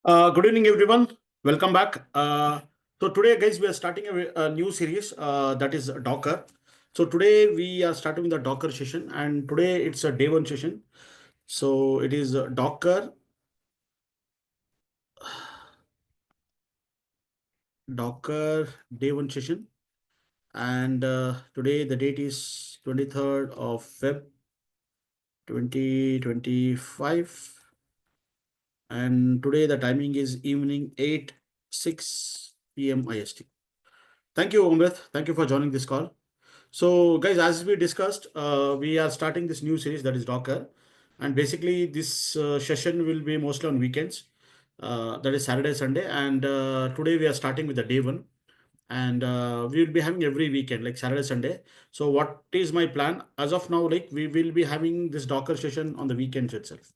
Good evening, everyone. Welcome back. So today, guys, we are starting a new series that is Docker. So today we are starting with the Docker session, and today it's a day one session. So it is Docker day one session, and today the date is 23rd of Feb 2025, and today the timing is evening 8:06 p.m. IST. Thank you, Amrit. Thank you for joining this call. So, guys, as we discussed, we are starting this new series that is Docker. And basically, this session will be mostly on weekends, that is Saturday, Sunday. And today we are starting with the day one. And we will be having every weekend, like Saturday, Sunday. So, what is my plan? As of now, like we will be having this Docker session on the weekends itself.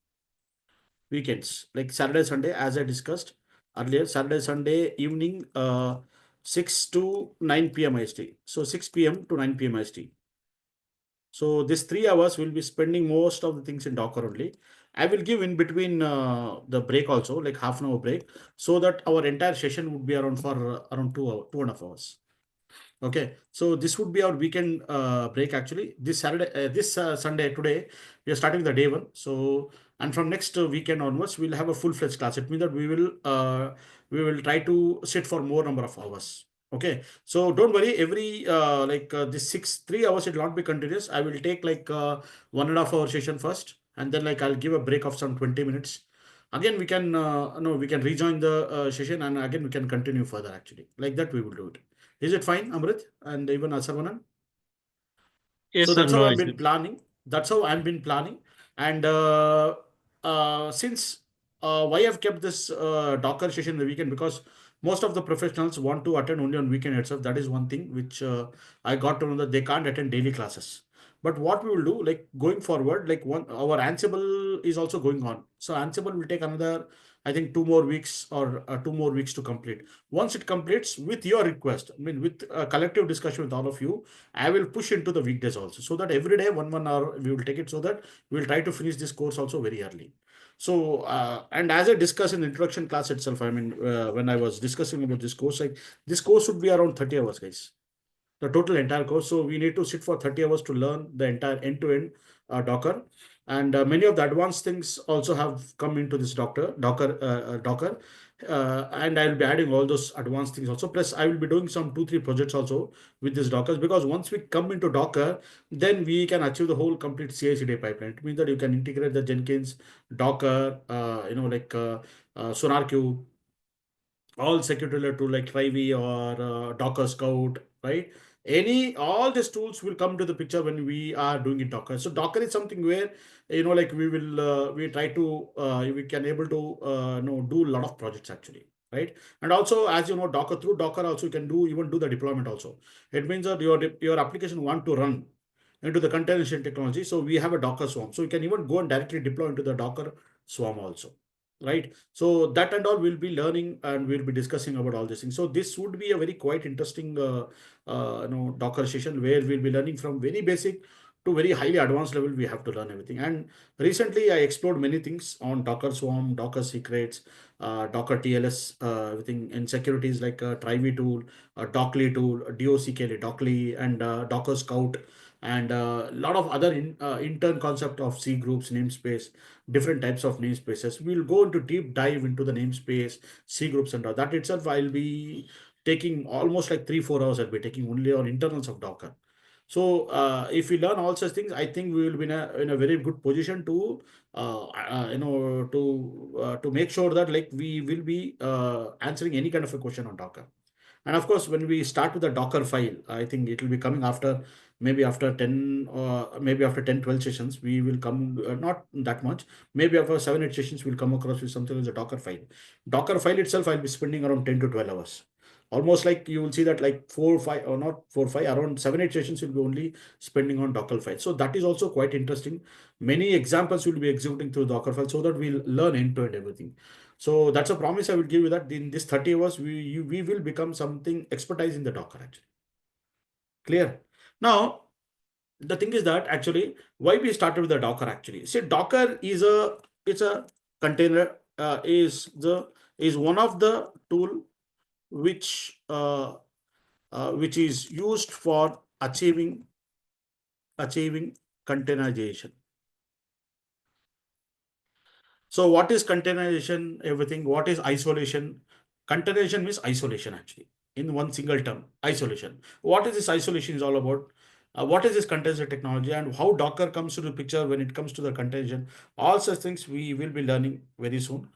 Weekends, like Saturday, Sunday, as I discussed earlier, Saturday, Sunday evening, 6 to 9 p.m. IST. So 6 p.m. to 9 p.m. IST. So this 3 hours we'll be spending most of the things in Docker only. I will give in between the break also, like half an hour break, so that our entire session would be around for around 2 hours, 2.5 hours. Okay, so this would be our weekend break actually. This Saturday, this Sunday today, we are starting the day one. So and from next weekend onwards, we'll have a full-fledged class. It means that we will try to sit for more number of hours. Okay, so don't worry. Every this 3 hours it will not be continuous. I will take like 1.5 hour session first, and then like I'll give a break of some 20 minutes. Again, we can no, we can rejoin the session, and again we can continue further. Actually, like that we will do it. Is it fine, Amrit and even Asarvanan? Yes, So sir. that's how No I've been issues. planning. That's how I've been planning. And since why I've kept this Docker session in the weekend, because most of the professionals want to attend only on weekend itself. That is one thing which I got to know, that they can't attend daily classes. But what we will do, like going forward, like one our Ansible is also going on. So Ansible will take another, I think, 2 more weeks or 2 more weeks to complete. Once it completes, with your request, I mean, with a collective discussion with all of you, I will push into the weekdays also, so that every day 1 hour we will take it, so that we will try to finish this course also very early. So and as I discussed in the introduction class itself, I mean, when I was discussing about this course, like this course would be around 30 hours, guys, the total entire course. So we need to sit for 30 hours to learn the entire end-to-end Docker. And many of the advanced things also have come into this Docker. And I'll be adding all those advanced things also. Plus, I will be doing some 2, 3 projects also with this Docker, because once we come into Docker, then we can achieve the whole complete CI/CD pipeline. It means that you can integrate the Jenkins, Docker, SonarQube, all security related tool like Trivy or Docker Scout, right? All these tools will come to the picture when we are doing it Docker. So Docker is something where, like we try to we can able to do a lot of projects actually, right? And also, as you know, Docker, through Docker also you can do the deployment also. It means that your application want to run into the containerization technology. So we have a Docker swarm. So you can even go and directly deploy into the Docker swarm also, right? So that and all we'll be learning, and we'll be discussing about all these things. So this would be a very quite interesting Docker session, where we'll be learning from very basic to very highly advanced level. We have to learn everything. And recently I explored many things on Docker Swarm, Docker Secrets, Docker TLS, everything in securities like Trivy tool, Dockly tool, DOCKly, Dockly, and Docker Scout, and a lot of other intern concept of C groups, namespace, different types of namespaces. We'll go into deep dive into the namespace, C groups, and all that itself. I'll be taking almost like 3, 4 hours. I'll be taking only on internals of Docker. So if we learn all such things, I think we will be in a very good position to to make sure that like we will be answering any kind of a question on Docker. And of course, when we start with the Docker file, I think it will be coming after, maybe after 10 or maybe after 10, 12 sessions, we will come, not that much, maybe after 7, 8 sessions, we'll come across with something as a Docker file. Docker file itself, I'll be spending around 10 to 12 hours. Almost like you will see that like 4, 5, or not 4, 5, around 7, 8 sessions will be only spending on Docker file. So that is also quite interesting. Many examples will be executing through Docker file, so that we'll learn end to end everything. So that's a promise I will give you, that in this 30 hours, we will become something expertise in the Docker actually. Clear? Now, the thing is that actually, why we started with the Docker actually. See, Docker is it's a container, is the is one of the tool which which is used for achieving containerization. So what is containerization? Everything. What is isolation? Containerization means isolation actually. In one single term, isolation. What is this isolation is all about? What is this container technology and how Docker comes to the picture when it comes to the containerization? All such things we will be learning very soon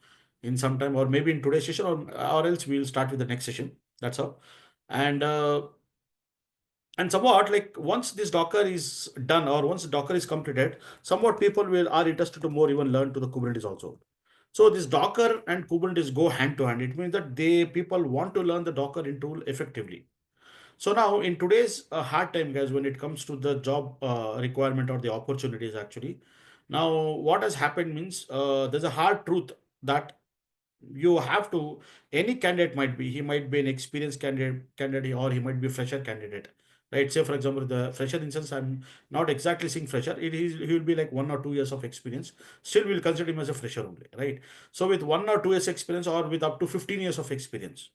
in some time or maybe in today's session or else we'll start with the next session. That's all. And somewhat like once this Docker is done or once Docker is completed, somewhat people will are interested to more even learn to the Kubernetes also. So this Docker and Kubernetes go hand to hand. It means that they people want to learn the Docker in tool effectively. So now in today's hard time, guys, when it comes to the job requirement or the opportunities actually, now what has happened means there's a hard truth that you have to any candidate might be he might be an experienced candidate or he might be a fresher candidate, right? Say for example the fresher instance, I'm not exactly saying fresher, he will be like 1 or 2 years of experience, still we'll consider him as a fresher only, right? So with 1 or 2 years experience or with up to 15 years of experience,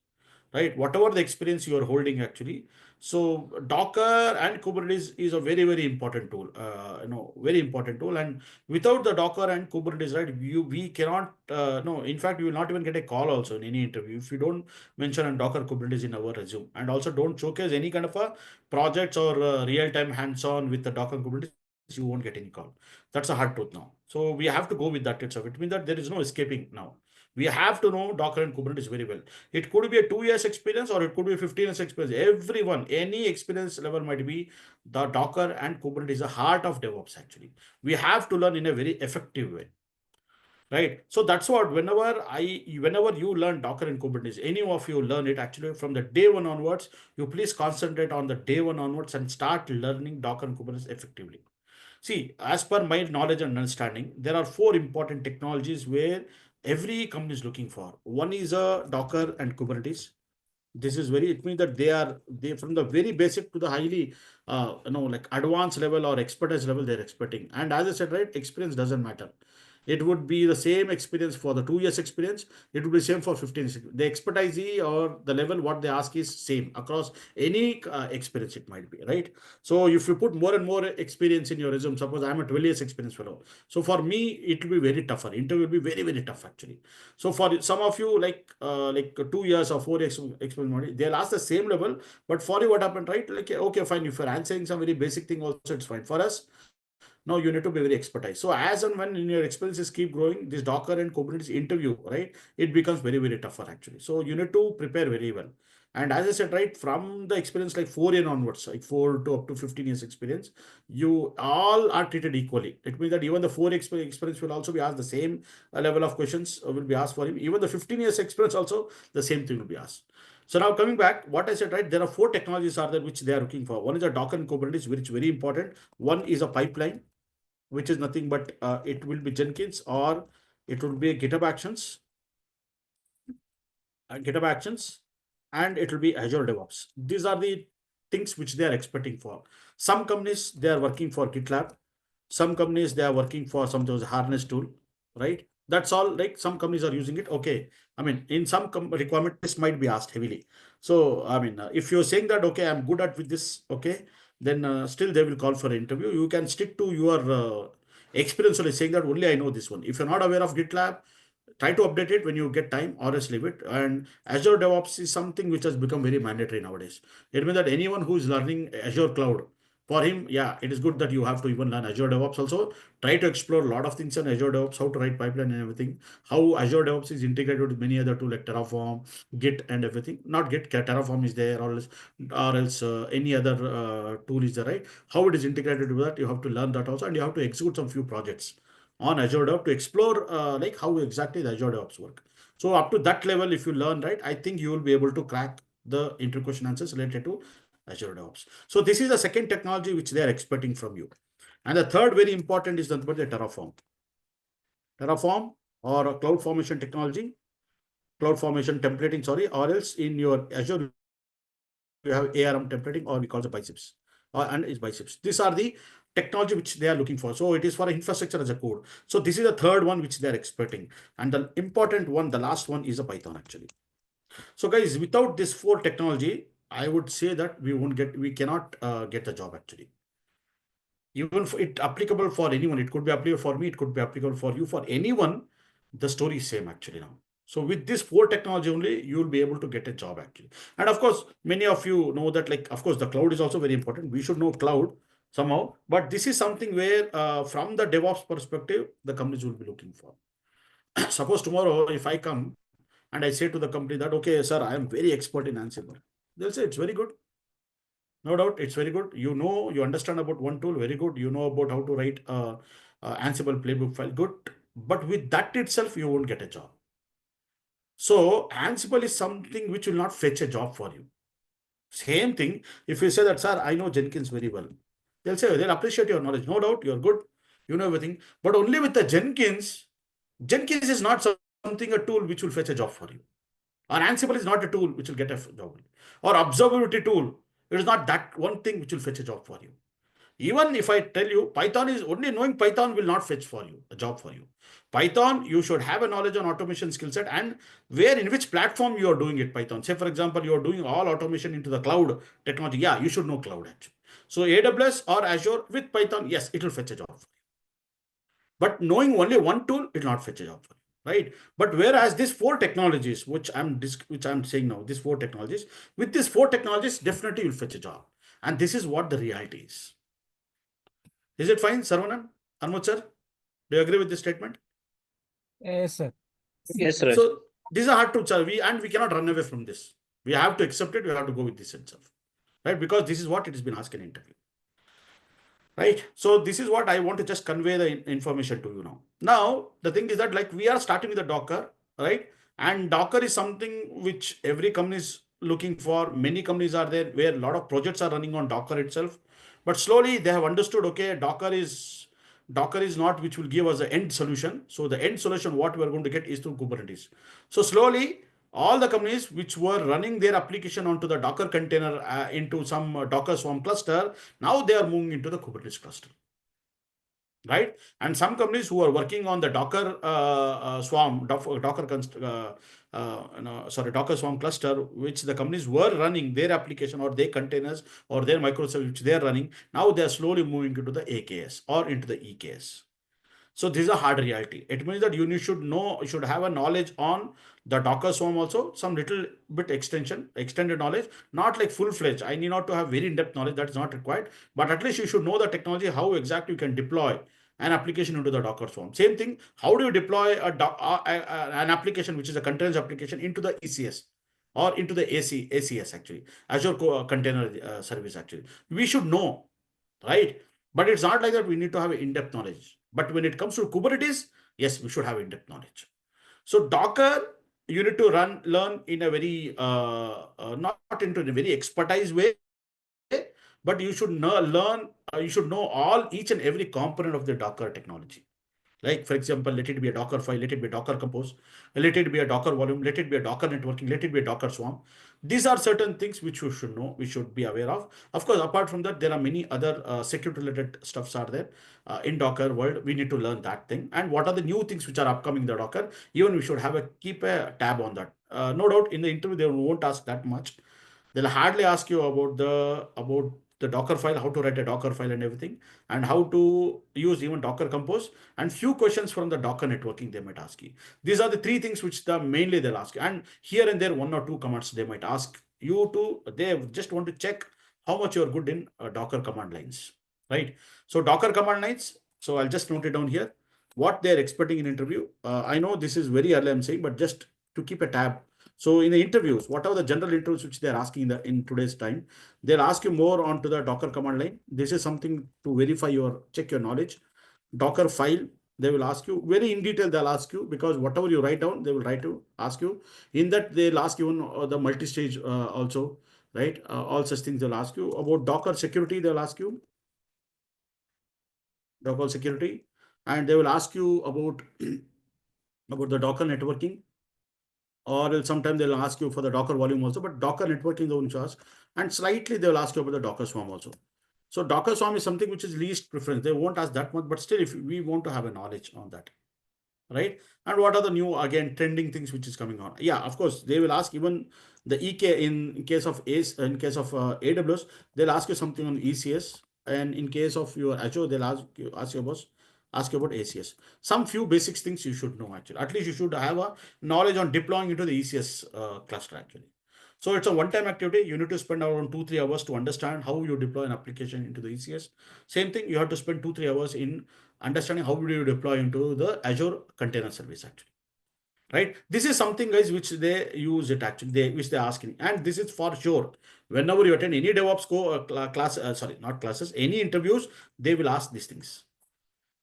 right? Whatever the experience you are holding actually. So Docker and Kubernetes is a very, very important tool, very important tool. And without the Docker and Kubernetes, right, we cannot, no, in fact, you will not even get a call also in any interview if you don't mention a Docker Kubernetes in our resume. And also don't showcase any kind of a projects or real-time hands-on with the Docker Kubernetes, you won't get any call. That's a hard truth now. So we have to go with that itself. It means that there is no escaping now. We have to know Docker and Kubernetes very well. It could be a 2 years experience or it could be a 15 years experience. Everyone, any experience level might be the Docker and Kubernetes is the heart of DevOps actually. We have to learn in a very effective way. Right. So that's what whenever you learn Docker and Kubernetes, any of you learn it actually from the day one onwards, you please concentrate on the day one onwards and start learning Docker and Kubernetes effectively. See, as per my knowledge and understanding, there are four important technologies where every company is looking for. One is a Docker and Kubernetes. This is very, it means that they from the very basic to the highly, like advanced level or expertise level they're expecting. And as I said, right, experience doesn't matter. It would be the same experience for the 2 years experience. It would be same for 15 years. The expertise or the level what they ask is same across any experience it might be, right? So if you put more and more experience in your resume, suppose I'm a 12 years experience fellow. So for me, it will be very tougher. Interview will be very, very tough actually. So for some of you, like 2 years or 4 years experience, they'll ask the same level. But for you, what happened, right? Like, okay, fine. If you're answering some very basic thing, also it's fine. For us, now you need to be very expertise. So as and when in your experiences keep growing, this Docker and Kubernetes interview, right, it becomes very, very tougher actually. So you need to prepare very well. And as I said, right, from the experience like 4 year onwards, like 4 to up to 15 years experience, you all are treated equally. It means that even the experience will also be asked the same level of questions will be asked for him. Even the 15 years experience also, the same thing will be asked. So now coming back, what I said, right, there are four technologies are there which they are looking for. One is a Docker and Kubernetes, which is very important. One is a pipeline, which is nothing but it will be Jenkins or it will be GitHub Actions, and it will be Azure DevOps. These are the things which they are expecting for. Some companies they are working for GitLab. Some companies they are working for some of those harness tool, right? That's all. Like some companies are using it. Okay, I mean, in some requirement, this might be asked heavily. So I mean, if you're saying that okay, I'm good at with this, okay, then still they will call for an interview. You can stick to your experience only, saying that only I know this one. If you're not aware of GitLab, try to update it when you get time or else leave it. And Azure DevOps is something which has become very mandatory nowadays. It means that anyone who is learning Azure Cloud, for him, yeah, it is good that you have to even learn Azure DevOps also. Try to explore a lot of things on Azure DevOps, how to write pipeline and everything, how Azure DevOps is integrated with many other tools like Terraform, Git and everything. Not Git, Terraform is there, or else any other tool is there, right? How it is integrated with that, you have to learn that also, and you have to execute some few projects on Azure DevOps to explore like how exactly the Azure DevOps work. So up to that level, if you learn, right, I think you will be able to crack the interview question answers related to Azure DevOps. So this is the second technology which they are expecting from you. And the third very important is the Terraform. Terraform or a cloud formation technology, cloud formation templating, sorry, or else in your Azure you have ARM templating or we call it biceps and is biceps. These are the technology which they are looking for. So it is for infrastructure as a code. So this is the third one which they are expecting. And the important one, the last one, is a Python actually. So guys, without this four technology, I would say that we cannot get the job actually. Even if it applicable for anyone, it could be applicable for me, it could be applicable for you, for anyone. The story is same actually now. So with this four technology only, you will be able to get a job actually. And of course, many of you know that, like, of course, the cloud is also very important. We should know cloud somehow. But this is something where, from the DevOps perspective, the companies will be looking for. Suppose tomorrow, if I come and I say to the company that, okay, sir, I am very expert in Ansible, they'll say it's very good. No doubt, it's very good. You know, you understand about one tool, very good. You know about how to write Ansible playbook file, good. But with that itself, you won't get a job. So Ansible is something which will not fetch a job for you. Same thing, if you say that, sir, I know Jenkins very well, they'll appreciate your knowledge. No doubt, you're good, you know everything. But only with the Jenkins is not something, a tool which will fetch a job for you. Or Ansible is not a tool which will get a job. Or observability tool, it is not that one thing which will fetch a job for you. Even if I tell you Python, is only knowing Python will not fetch for you a job for you. Python, you should have a knowledge on automation skill set, and where, in which platform you are doing it. Python, say for example, you are doing all automation into the cloud technology. Yeah, you should know cloud actually. So AWS or Azure with Python, yes, it will fetch a job for you. But knowing only one tool, it will not fetch a job for you, right? But whereas these four technologies, which I'm saying now, these four technologies, with these four technologies, definitely will fetch a job. And this is what the reality is. Is it fine, Sarvanan? Anmod sir, do you agree with this statement? Yes, sir. Yes, Raj. So these are hard to sir. We cannot run away from this. We have to accept it. We have to go with this itself, right? Because this is what it has been asked in interview, right? So this is what I want to just convey the information to you now. Now the thing is that, like, we are starting with the Docker, right? And Docker is something which every company is looking for. Many companies are there where a lot of projects are running on Docker itself. But slowly they have understood, okay, Docker is not which will give us the end solution. So the end solution, what we are going to get, is through Kubernetes. So slowly, all the companies which were running their application onto the Docker container, into some Docker Swarm cluster, now they are moving into the Kubernetes cluster, right? And some companies who are working on the Docker Swarm, Docker Swarm cluster, which the companies were running their application or their containers or their microservices which they are running, now they are slowly moving into the AKS or into the EKS. So this is a hard reality. It means that you should have a knowledge on the Docker Swarm also, some little bit extended knowledge, not like full-fledged. I need not to have very in-depth knowledge, that is not required, but at least you should know the technology, how exactly you can deploy an application into the Docker Swarm. Same thing, how do you deploy an application which is a containers application into the ECS or into the ACS actually, Azure Container Service actually. We should know, right? But it's not like that we need to have in-depth knowledge. But when it comes to Kubernetes, yes, we should have in-depth knowledge. So Docker, you need to learn in a very, not into a very expertise way, but you should you should know each and every component of the Docker technology. Like, for example, let it be a Docker file, let it be a Docker Compose, let it be a Docker volume, let it be a Docker networking, let it be a Docker Swarm. These are certain things which you should know, we should be aware of. Of course, apart from that, there are many other security related stuffs are there in Docker world. We need to learn that thing. And what are the new things which are upcoming in the Docker? Even we should keep a tab on that. No doubt in the interview, they won't ask that much. They'll hardly ask you about the Docker file, how to write a Docker file and everything, and how to use even Docker Compose, and few questions from the Docker networking they might ask you. These are the three things which mainly they'll ask you. And here and there, one or two commands they might ask you to, they just want to check how much you're good in Docker command lines, right? So Docker command lines, so I'll just note it down here, what they're expecting in interview. I know this is very early I'm saying, but just to keep a tab. So in the interviews, what are the general interviews which they're asking in today's time? They'll ask you more onto the Docker command line. This is something to verify check your knowledge. Docker file, they will ask you very in detail. They'll ask you, because whatever you write down, they will ask you. In that, they'll ask you the multi-stage also, right? All such things they'll ask you. About Docker security, they'll ask you Docker security, and they will ask you about about the Docker networking, or sometimes they'll ask you for the Docker volume also, but Docker networking they won't ask, and slightly they'll ask you about the Docker Swarm also. So Docker Swarm is something which is least preference. They won't ask that much, but still, if we want to have a knowledge on that, right? And what are the new again trending things which is coming on? Yeah, of course, they will ask even the EK in case of ACE, in case of AWS, they'll ask you something on ECS, and in case of your Azure, they'll ask you about ACS. Some few basics things you should know actually. At least you should have a knowledge on deploying into the ECS cluster actually. So it's a one-time activity. You need to spend around 2-3 hours to understand how you deploy an application into the ECS. Same thing, you have to spend 2-3 hours in understanding how do you deploy into the Azure Container Service actually, right? This is something guys which they use it actually, which they ask in, and this is for sure. Whenever you attend any DevOps class, sorry, not classes, any interviews, they will ask these things.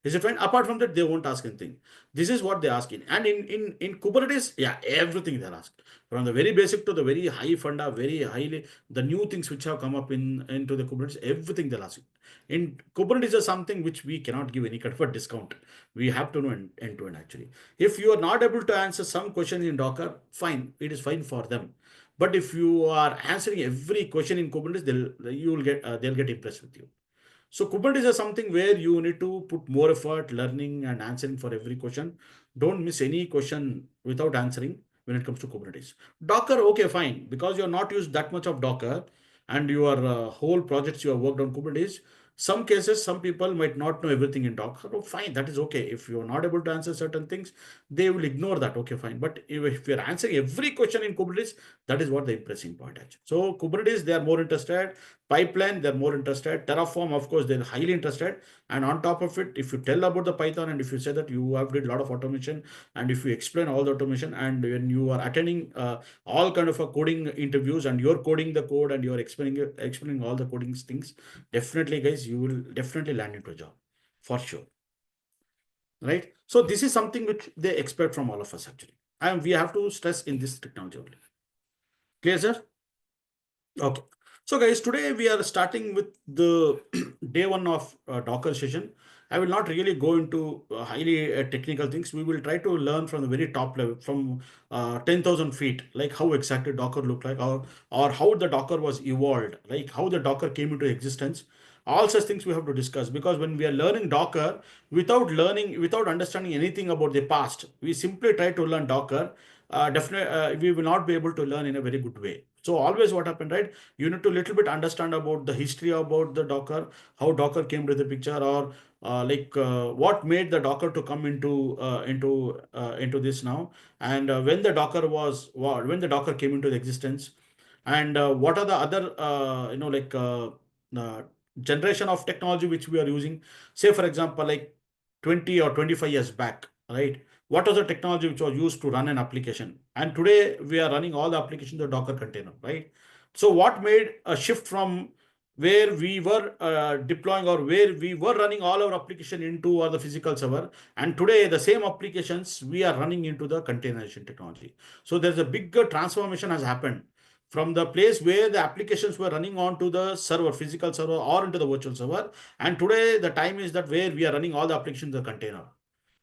Is it fine? Apart from that, they won't ask anything. This is what they're asking. And in Kubernetes, yeah, everything they're asked. From the very basic to the very high funda, very highly, the new things which have come up into the Kubernetes, everything they're asking. In Kubernetes is something which we cannot give any kind of a discount. We have to know end to end actually. If you are not able to answer some questions in Docker, fine, it is fine for them. But if you are answering every question in Kubernetes, they'll get impressed with you. So Kubernetes is something where you need to put more effort learning and answering for every question. Don't miss any question without answering when it comes to Kubernetes. Docker, okay, fine. Because you're not used that much of Docker and your whole projects you have worked on Kubernetes, some cases, some people might not know everything in Docker. Oh, fine, that is okay. If you're not able to answer certain things, they will ignore that. Okay, fine. But if you're answering every question in Kubernetes, that is what the impressing point actually. So Kubernetes, they are more interested. Pipeline, they're more interested. Terraform, of course, they're highly interested. And on top of it, if you tell about the Python and if you say that you have did a lot of automation and if you explain all the automation and when you are attending all kind of a coding interviews and you're coding the code and you're explaining all the coding things, definitely, guys, you will definitely land into a job for sure, right? So this is something which they expect from all of us actually, and we have to stress in this technology only. Clear, sir? Okay. So guys, today we are starting with the day one of Docker session. I will not really go into highly technical things. We will try to learn from the very top level, from 10,000 feet, like how exactly Docker looked like, or how the Docker was evolved, like how the Docker came into existence. All such things we have to discuss because when we are learning Docker, without understanding anything about the past, we simply try to learn Docker. Definitely, we will not be able to learn in a very good way. So always what happened, right? You need to little bit understand about the history about the Docker, how Docker came to the picture, or what made the Docker to come into this now, and when the Docker came into the existence, and what are the other uh, generation of technology which we are using. Say for example, like 20 or 25 years back, right? What was the technology which was used to run an application? And today we are running all the applications in the Docker container, right? So what made a shift from where we were deploying or where we were running all our application into or the physical server, and today the same applications we are running into the containerization technology. So there's a bigger transformation has happened from the place where the applications were running onto the server, physical server, or into the virtual server. And today the time is that where we are running all the applications in the container.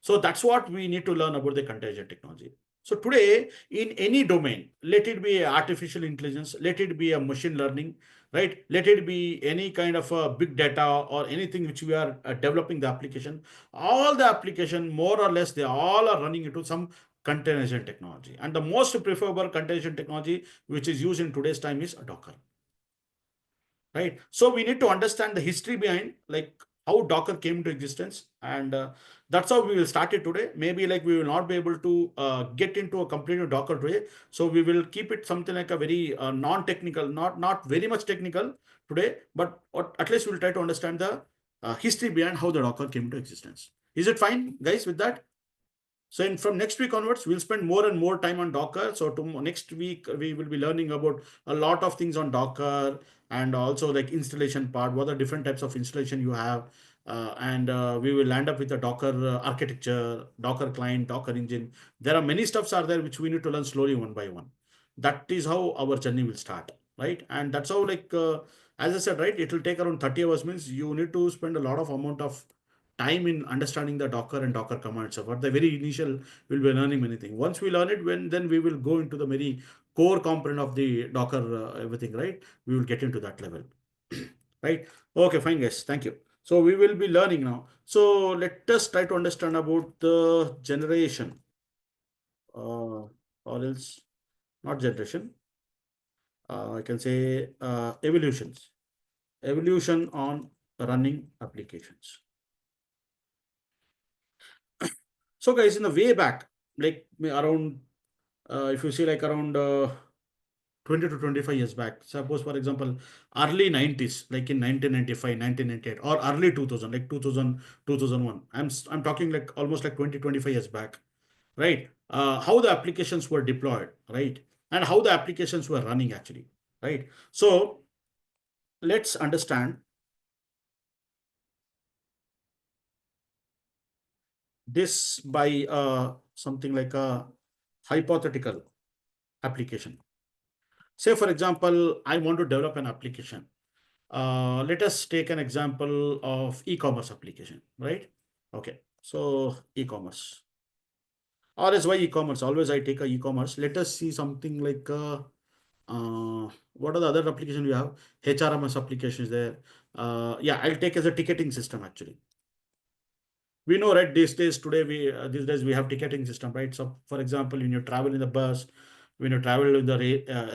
So that's what we need to learn about the container technology. So today, in any domain, let it be artificial intelligence, let it be a machine learning, right? Let it be any kind of a big data or anything which we are developing the application. All the application, more or less, they all are running into some containerization technology. And the most preferable containerization technology which is used in today's time is Docker, right? So we need to understand the history behind like how Docker came into existence, and that's how we will start it today. Maybe like we will not be able to get into a complete Docker today, so we will keep it something like a very non-technical, not very much technical today, but at least we'll try to understand the history behind how the Docker came into existence. Is it fine, guys, with that? So from next week onwards, we'll spend more and more time on Docker. So next week, we will be learning about a lot of things on Docker and also like installation part, what are different types of installation you have. And we will land up with a Docker architecture, Docker client, Docker engine. There are many stuffs are there which we need to learn slowly one by one. That is how our journey will start, right? And that's how as I said, right, it will take around 30 hours means you need to spend a lot of amount of time in understanding the Docker and Docker commands. So at the very initial, we'll be learning many things. Once we learn it, then we will go into the very core component of the Docker everything, right? We will get into that level. right? Okay, fine, guys. Thank you. So we will be learning now. So let us try to understand about the generation, or else not generation. I can say evolutions. Evolution on running applications. So, guys, in the way back, like around, if you see like around 20 to 25 years back, suppose for example, early 90s, like in 1995, 1998, or early 2000, like 2000, 2001. I'm talking like almost like 20, 25 years back, right? How the applications were deployed, right? And how the applications were running actually, right? So let's understand this by something like a hypothetical application. Say, for example, I want to develop an application. Let us take an example of e-commerce application, right? Okay, so e-commerce. Or is why e-commerce? Always I take a e-commerce. Let us see something like what are the other applications we have? HRMS applications there. Yeah, I'll take as a ticketing system actually. We know, right, these days we have ticketing system, right? So for example, when you travel in the bus, when you travel in the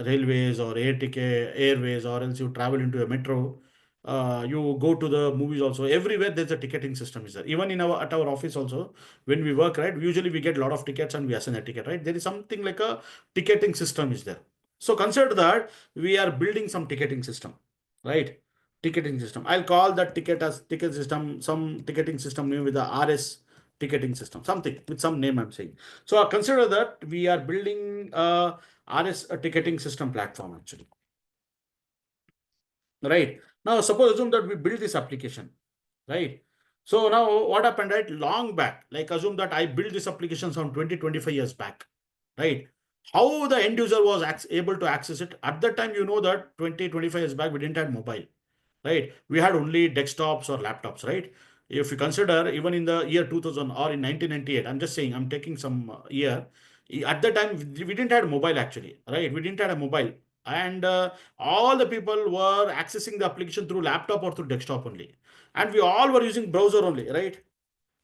railways or airways, or else you travel into a metro, you go to the movies also, everywhere there's a ticketing system is there. Even in our at our office also, when we work, right, usually we get a lot of tickets and we assign a ticket, right? There is something like a ticketing system is there. So consider that we are building some ticketing system, right? Ticketing system. I'll call that ticket as ticket system, some ticketing system name with the RS ticketing system, something with some name I'm saying. So consider that we are building a RS ticketing system platform actually, right? Now suppose assume that we build this application, right? So now what happened, right? Long back, like assume that I built this application some 20, 25 years back, right? How the end user was able to access it at that time, you know that 20, 25 years back we didn't have mobile, right? We had only desktops or laptops, right? If you consider even in the year 2000 or in 1998, I'm just saying, I'm taking some year. At that time, we didn't have mobile actually, right? We didn't have a mobile. And all the people were accessing the application through laptop or through desktop only. And we all were using browser only, right?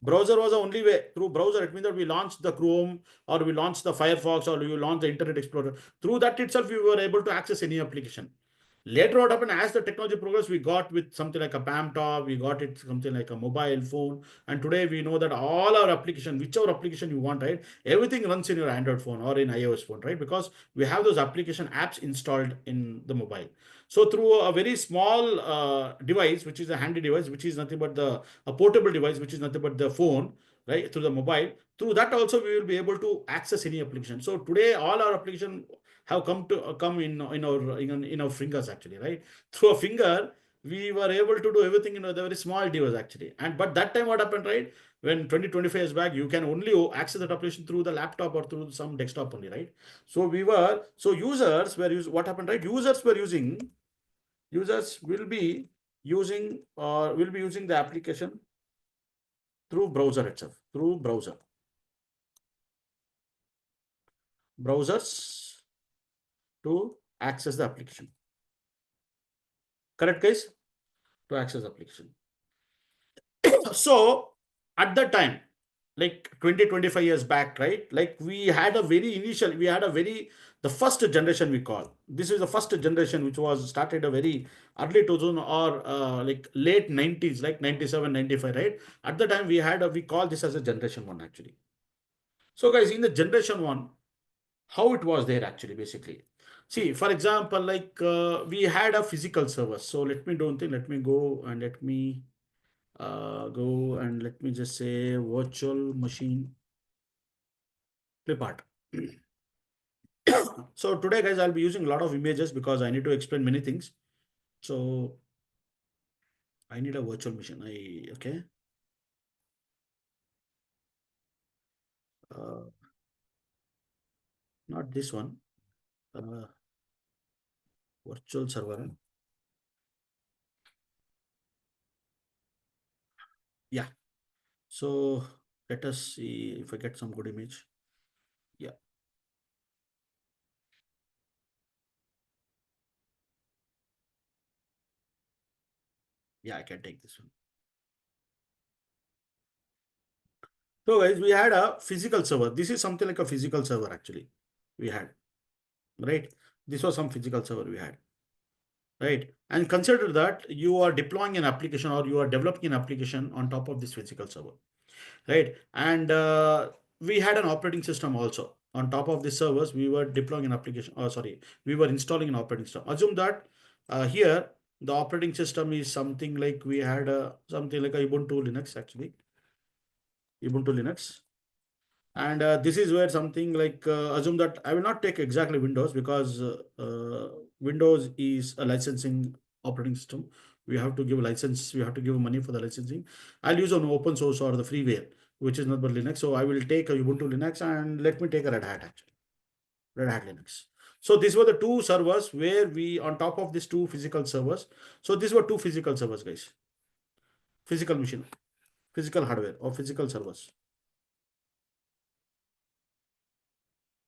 Browser was the only way. Through browser, it means that we launched the Chrome or we launched the Firefox or we launched the Internet Explorer. Through that itself, we were able to access any application. Later, what happened as the technology progressed, we got with something like a PAM top, we got it something like a mobile phone, and today we know that all our application, whichever application you want, right, everything runs in your Android phone or in iOS phone, right? Because we have those application apps installed in the mobile. So through a very small device, which is a handy device, which is nothing but the a portable device, which is nothing but the phone, right, through the mobile. Through that also we will be able to access any application. So today all our application have come in our fingers actually, right? Through a finger we were able to do everything in a very small device actually. And but that time what happened, right, when 20, 25 years back, you can only access that application through the laptop or through some desktop only, right? So users were what happened, right? Users will be using the application through browser itself, through browsers to access the application. Correct, guys? To access the application. So at that time, like 20, 25 years back, right? Like we had a very, the first generation we call. This is the first generation which was started a very early 2000 or like late 90s, like 97, 95, right? At the time we call this as a generation one actually. So guys, in the generation one, how it was there actually, basically. See, for example, like we had a physical server. So let me do one thing. Let me go and let me just say virtual machine clipart. So today, guys, I'll be using a lot of images because I need to explain many things. So I need a virtual machine. Okay, uh, not this one. Uh, Virtual server. Yeah. So let us see if I get some good image. Yeah. Yeah, I can take this one. So guys, we had a physical server. This is something like a physical server actually. We had, right? This was some physical server we had, right? And consider that you are deploying an application or you are developing an application on top of this physical server, right? And we had an operating system also. On top of the servers, we were deploying an application, oh, sorry, we were installing an operating system. Assume that here the operating system is something like we had something like a Ubuntu Linux actually, Ubuntu Linux. And this is where something like assume that I will not take exactly Windows because Windows is a licensing operating system. We have to give a license, we have to give money for the licensing. I'll use an open source or the freeware, which is not but Linux. So I will take a Ubuntu Linux and let me take a Red Hat actually, Red Hat Linux. So these were the two servers where we on top of these two physical servers. So these were two physical servers, guys. Physical machine, physical hardware or physical servers,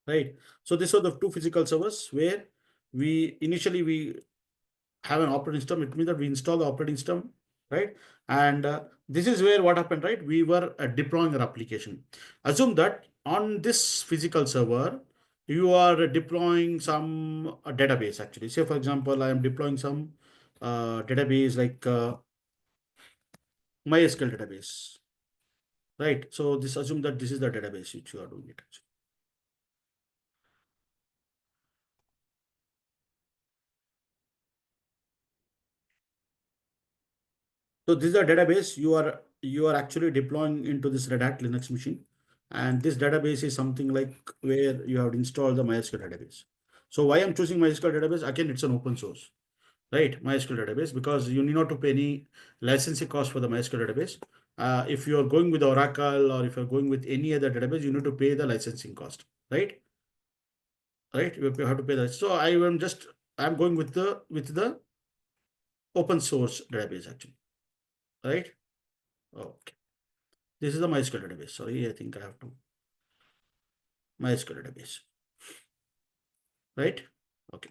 right? So these are the two physical servers where we initially we have an operating system. It means that we install the operating system, right? And this is where what happened, right? We were deploying our application. Assume that on this physical server, you are deploying some database actually. Say for example, I am deploying some database like MySQL database, right? So this assume that this is the database which you are doing it actually. So this is a database you are actually deploying into this Red Hat Linux machine. And this database is something like where you have installed the MySQL database. So why I'm choosing MySQL database? Again, it's an open source, right? MySQL database, because you need not to pay any licensing cost for the MySQL database. If you are going with Oracle or if you're going with any other database, you need to pay the licensing cost, right? Right? You have to pay that. So I'm going with the open source database actually, right? Okay. This is the MySQL database. Sorry, I think I have to MySQL database, right? Okay,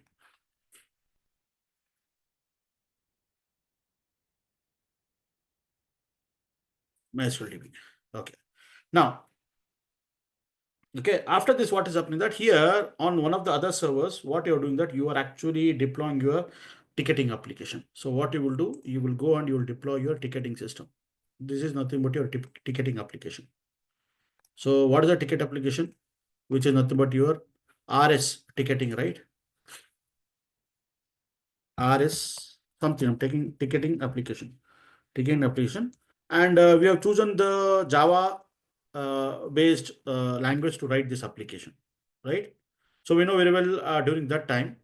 MySQL DB. Okay. Now, okay, after this, what is happening that here on one of the other servers, what you're doing that you are actually deploying your ticketing application. So what you will do, you will go and you will deploy your ticketing system. This is nothing but your ticketing application. So what is the ticket application? Which is nothing but your RS ticketing, right? RS something. I'm taking ticketing application. Ticketing application. And we have chosen the Java based language to write this application, right? So we know very well during that time,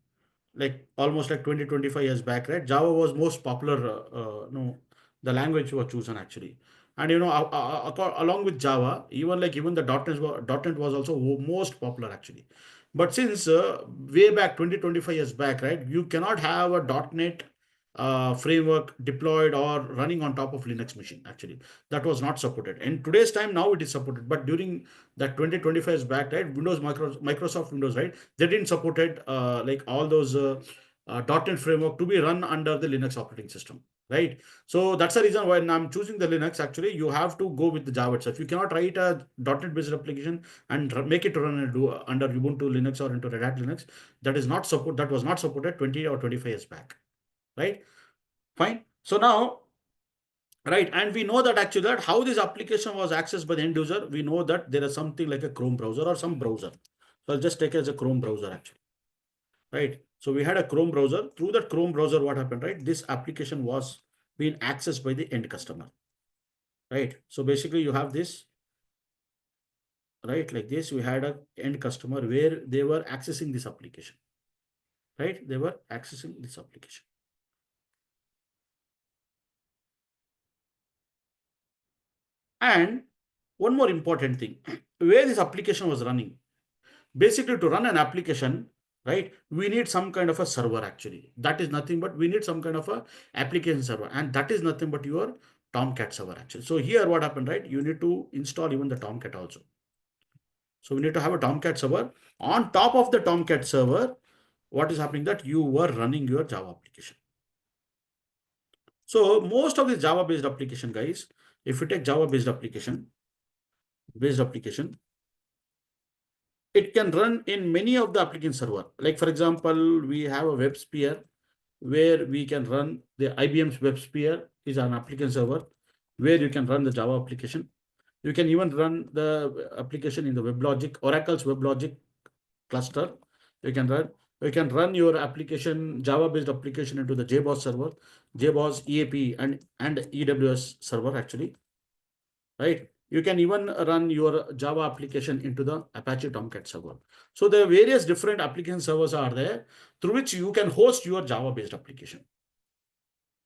like almost like 20-25 years back, right? Java was most popular, no, the language was chosen actually. And along with Java, even the .NET was also most popular actually. But since way back 20-25 years back, right, you cannot have a .NET framework deployed or running on top of Linux machine actually. That was not supported. In today's time, now it is supported. But during that 20-25 years back, right, Microsoft Windows, right, they didn't support it like all those .NET framework to be run under the Linux operating system, right? So that's the reason when I'm choosing the Linux, actually, you have to go with the Java itself. You cannot write a .NET based application and make it run under Ubuntu Linux or into Red Hat Linux. That was not supported 20 or 25 years back, right? Fine. So now, right, and we know that actually that how this application was accessed by the end user, we know that there is something like a Chrome browser or some browser. So I'll just take it as a Chrome browser actually, right? So we had a Chrome browser. Through that Chrome browser, what happened, right? This application was being accessed by the end customer, right? So basically you have this, right? Like this, we had a end customer where they were accessing this application, right? They were accessing this application. And one more important thing, where this application was running. Basically, to run an application, right, we need some kind of a server actually. That is nothing but we need some kind of a application server, and that is nothing but your Tomcat server actually. So here what happened, right? You need to install even the Tomcat also. So we need to have a Tomcat server. On top of the Tomcat server, what is happening that you were running your Java application. So most of the Java-based application, guys, if you take Java-based application, it can run in many of the application server. Like for example, we have a web sphere where we can run the IBM's web sphere is an application server where you can run the Java application. You can even run the application in the WebLogic, Oracle's WebLogic cluster. You can run you can run your application, Java-based application into the JBoss server, JBoss, EAP, and EWS server actually, right? You can even run your Java application into the Apache Tomcat server. So the various different application servers are there through which you can host your Java-based application.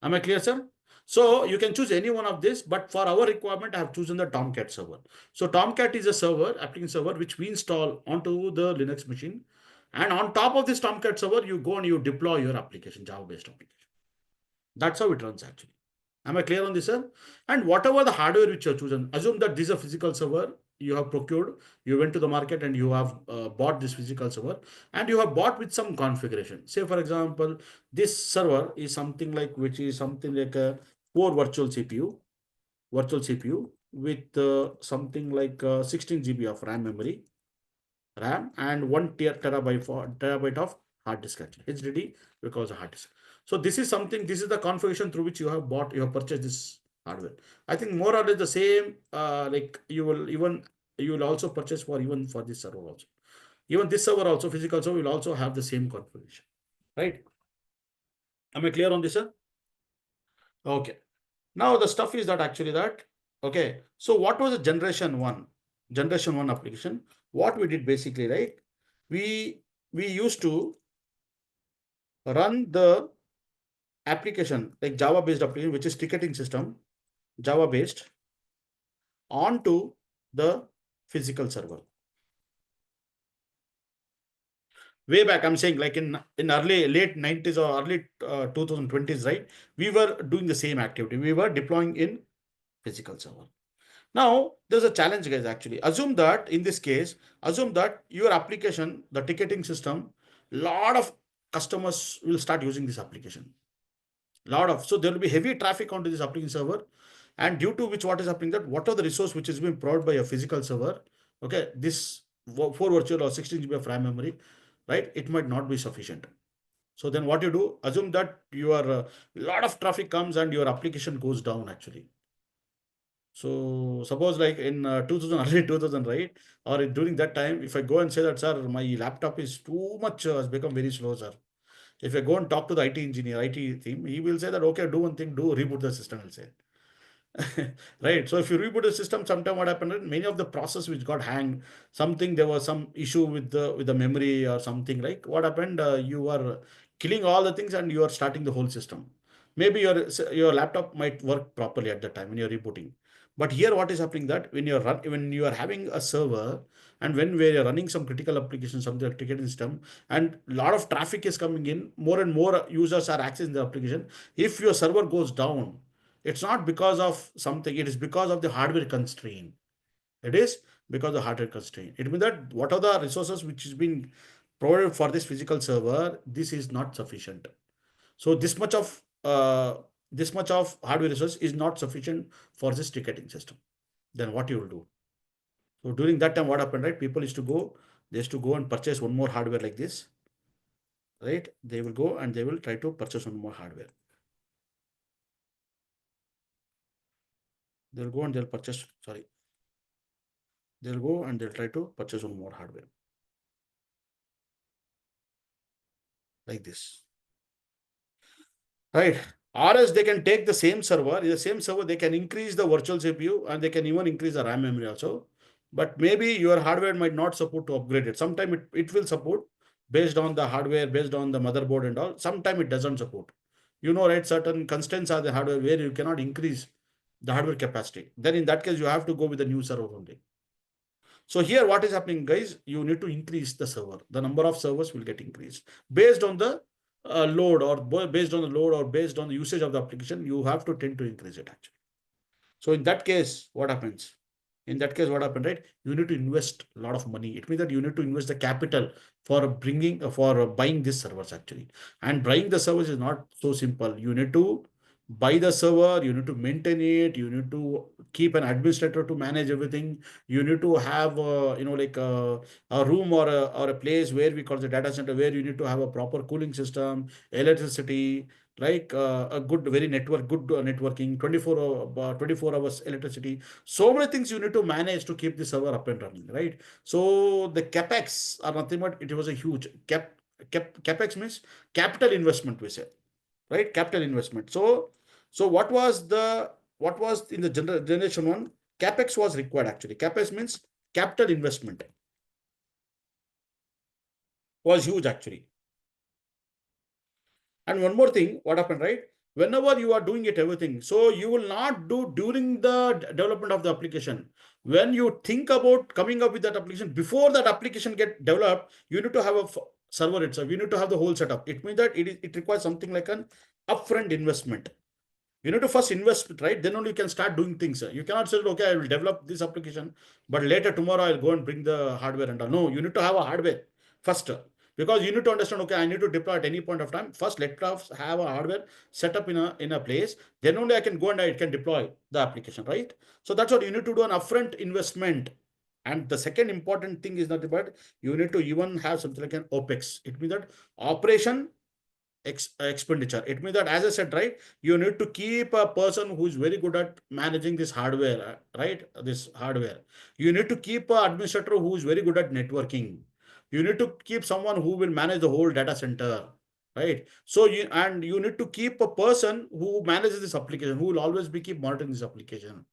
Am I clear, sir? So you can choose any one of this, but for our requirement, I have chosen the Tomcat server. So Tomcat is a server, application server, which we install onto the Linux machine. And on top of this Tomcat server, you go and you deploy your application, Java-based application. That's how it runs actually. Am I clear on this, sir? And whatever the hardware which you have chosen, assume that this is a physical server you have procured, you went to the market and you have bought this physical server, and you have bought with some configuration. Say, for example, this server is something like, which is something like a 4 virtual CPU with something like 16 GB of RAM and 1 terabyte of hard disk actually. HDD because of hard disk. So this is something, this is the configuration through which you have purchased this hardware. I think more or less the same, like you will also purchase for even for this server also. Even this server also, physical server will also have the same configuration, right? Am I clear on this, sir? Okay. Now the stuff is that actually that, okay. So what was the generation one? Generation one application. What we did basically, right? We used to run the application like Java based application, which is ticketing system, Java based, onto the physical server. Way back, I'm saying like in early late 90s or early 2020s, right? We were doing the same activity. We were deploying in physical server. Now, there's a challenge, guys, actually. Assume that in this case, assume that your application, the ticketing system, lot of customers will start using this application. So there will be heavy traffic onto this application server. And due to which, what is happening that what are the resource which is being provided by a physical server, okay, this 4 virtual or 16 GB of RAM memory, right? It might not be sufficient. So then what you do, assume that your lot of traffic comes and your application goes down actually. So suppose like in 2000, early 2000, right? Or during that time, if I go and say that, sir, my laptop is too much, has become very slow, sir. If I go and talk to the IT engineer, IT team, he will say that, okay, do one thing, do reboot the system, will say. Right. So if you reboot the system, sometime what happened, many of the process which got hanged, something, there was some issue with the memory or something, like what happened, you are killing all the things and you are starting the whole system. Maybe your laptop might work properly at the time when you're rebooting. But here what is happening that when you are having a server and when we are running some critical application, something like ticketing system, and a lot of traffic is coming in, more and more users are accessing the application. If your server goes down, it's not because of something, it is because of the hardware constraint. It is because of the hardware constraint. It means that what are the resources which is being provided for this physical server, this is not sufficient. So this much of hardware resource is not sufficient for this ticketing system. Then what you will do? So during that time, what happened, right? They used to go and purchase one more hardware like this, right? They will go and they will try to purchase one more hardware. They'll go and they'll purchase, sorry. They'll go and they'll try to purchase one more hardware. Like this. Right. Or else they can take the same server, they can increase the virtual CPU and they can even increase the RAM memory also. But maybe your hardware might not support to upgrade it. Sometime it will support based on the hardware, based on the motherboard and all. Sometime it doesn't support. You know, right? Certain constraints are the hardware where you cannot increase the hardware capacity. Then in that case, you have to go with the new server only. So here what is happening, guys, you need to increase the server. The number of servers will get increased based on the based on the load or based on the usage of the application, you have to tend to increase it actually. So in that case, what happens? In that case, what happened, right? You need to invest a lot of money. It means that you need to invest the capital for buying these servers actually. And buying the servers is not so simple. You need to buy the server, you need to maintain it, you need to keep an administrator to manage everything, you need to have a room or a place where we call the data center, where you need to have a proper cooling system, electricity, like a good very network good networking, 24 hours electricity. So many things you need to manage to keep the server up and running, right? So the capex are nothing but it was a huge capex means capital investment, we say, right? Capital investment. So what was in the generation one? Capex was required actually. Capex means capital investment was huge actually. And one more thing, what happened, right? Whenever you are doing it, everything, so you will not do during the development of the application. When you think about coming up with that application, before that application get developed, you need to have a server itself. You need to have the whole setup. It means that it requires something like an upfront investment. You need to first invest, right? Then only you can start doing things. You cannot say, okay, I will develop this application, but later tomorrow I'll go and bring the hardware and all. No, you need to have a hardware first, because you need to understand, okay, I need to deploy at any point of time. First, let us have a hardware set up in a place. Then only I can go and I can deploy the application, right? So that's what you need to do, an upfront investment. And the second important thing is not about, you need to even have something like an OPEX. It means that operation expenditure. It means that, as I said, right, you need to keep a person who is very good at managing this hardware, right? This hardware. You need to keep an administrator who is very good at networking. You need to keep someone who will manage the whole data center, right? So you need to keep a person who manages this application, who will always be keep monitoring this application,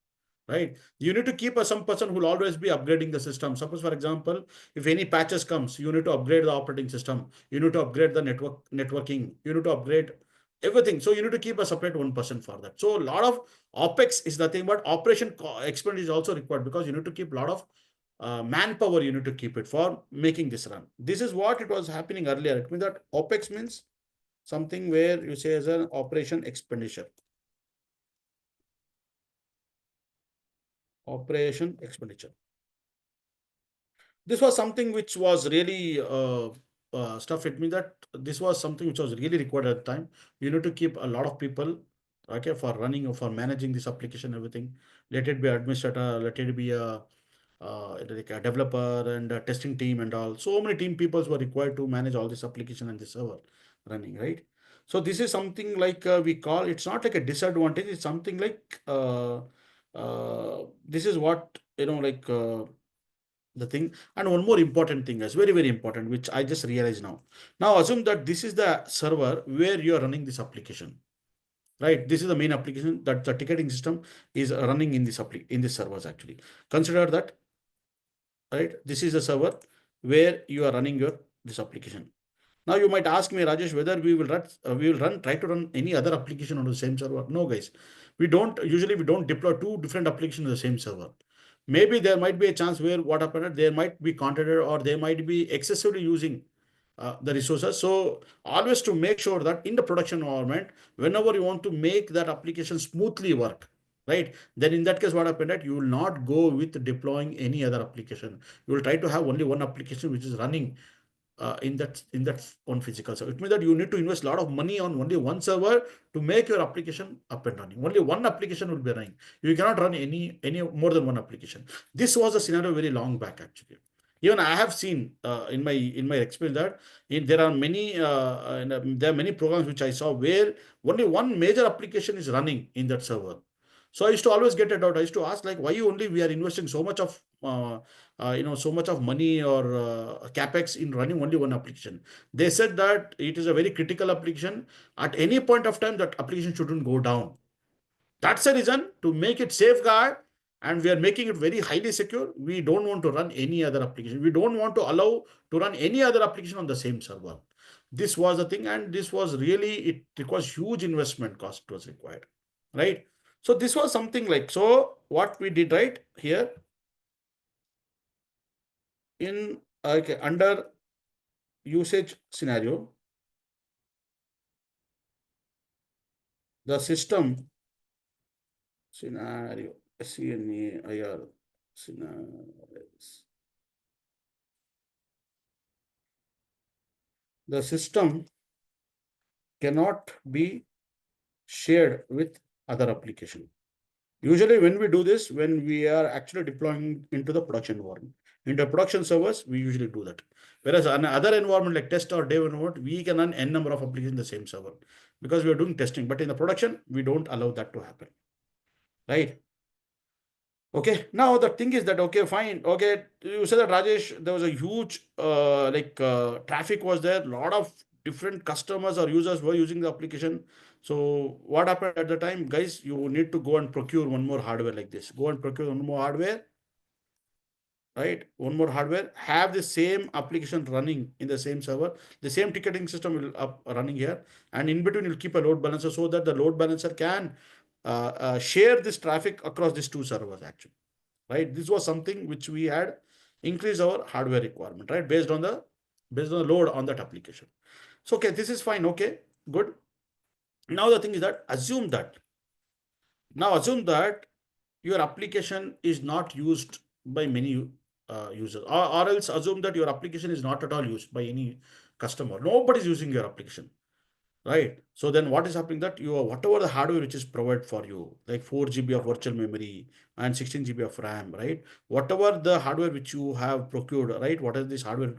right? You need to keep some person who will always be upgrading the system. Suppose, for example, if any patches comes, you need to upgrade the operating system, you need to upgrade the networking, you need to upgrade everything. So you need to keep a separate one person for that. So a lot of OPEX is the thing, but operation expense is also required, because you need to keep a lot of manpower, you need to keep it for making this run. This is what it was happening earlier. It means that OPEX means something where you say as an operation expenditure. Operation expenditure. This was something which was really stuff. It means that this was something which was really required at the time. You need to keep a lot of people, okay, for running or for managing this application, everything. Let it be administrator, let it be like a developer and a testing team and all. So many team peoples were required to manage all this application and this server running, right? So this is something like we call, it's not like a disadvantage. It's something like this is what, the thing. And one more important thing is very, very important, which I just realized now. Now assume that this is the server where you are running this application, right? This is the main application that the ticketing system is running in in this servers actually. Consider that, right? This is the server where you are running your this application. Now you might ask me, Rajesh, whether try to run any other application on the same server. No, guys, we don't deploy two different applications on the same server. Maybe there might be a chance where what happened, there might be contracted or they might be excessively using the resources. So always to make sure that in the production environment, whenever you want to make that application smoothly work, right? Then in that case, what happened that you will not go with deploying any other application. You will try to have only one application which is running in that one physical server. It means that you need to invest a lot of money on only one server to make your application up and running. Only one application will be running. You cannot run any more than one application. This was a scenario very long back actually. Even I have seen in my experience that there are there are many programs which I saw where only one major application is running in that server. So I used to always get it out. I used to ask like, why only we are investing so much of so much of money or capex in running only one application. They said that it is a very critical application. At any point of time, that application shouldn't go down. That's the reason, to make it safeguard, and we are making it very highly secure. We don't want to run any other application. We don't want to allow to run any other application on the same server. This was the thing, and this was really, it requires huge investment cost was required, right? So this was something like, so what we did right here in, okay, under usage scenario, the system scenario, SCNAIR scenarios. The system cannot be shared with other application. Usually when we do this, when we are actually deploying into the production environment, into production servers, we usually do that. Whereas on other environment like test or dev environment, we can run n number of applications in the same server because we are doing testing. But in the production, we don't allow that to happen, right? Okay, now the thing is that, okay, fine. Okay, you said that Rajesh, there was a huge traffic was there. A lot of different customers or users were using the application. So what happened at the time, guys? You need to go and procure one more hardware like this. Go and procure one more hardware, right? One more hardware. Have the same application running in the same server. The same ticketing system will up running here, and in between you'll keep a load balancer so that the load balancer can share this traffic across these two servers actually, right? This was something which we had increased our hardware requirement, right? Based on the load on that application. So, okay, this is fine. Okay, good. Now the thing is that assume that your application is not used by many users, or else assume that your application is not at all used by any customer. Nobody is using your application, right? So then what is happening that you are whatever the hardware which is provided for you, like 4 GB of virtual memory and 16 GB of RAM, right? Whatever the hardware which you have procured, right? What are this hardware?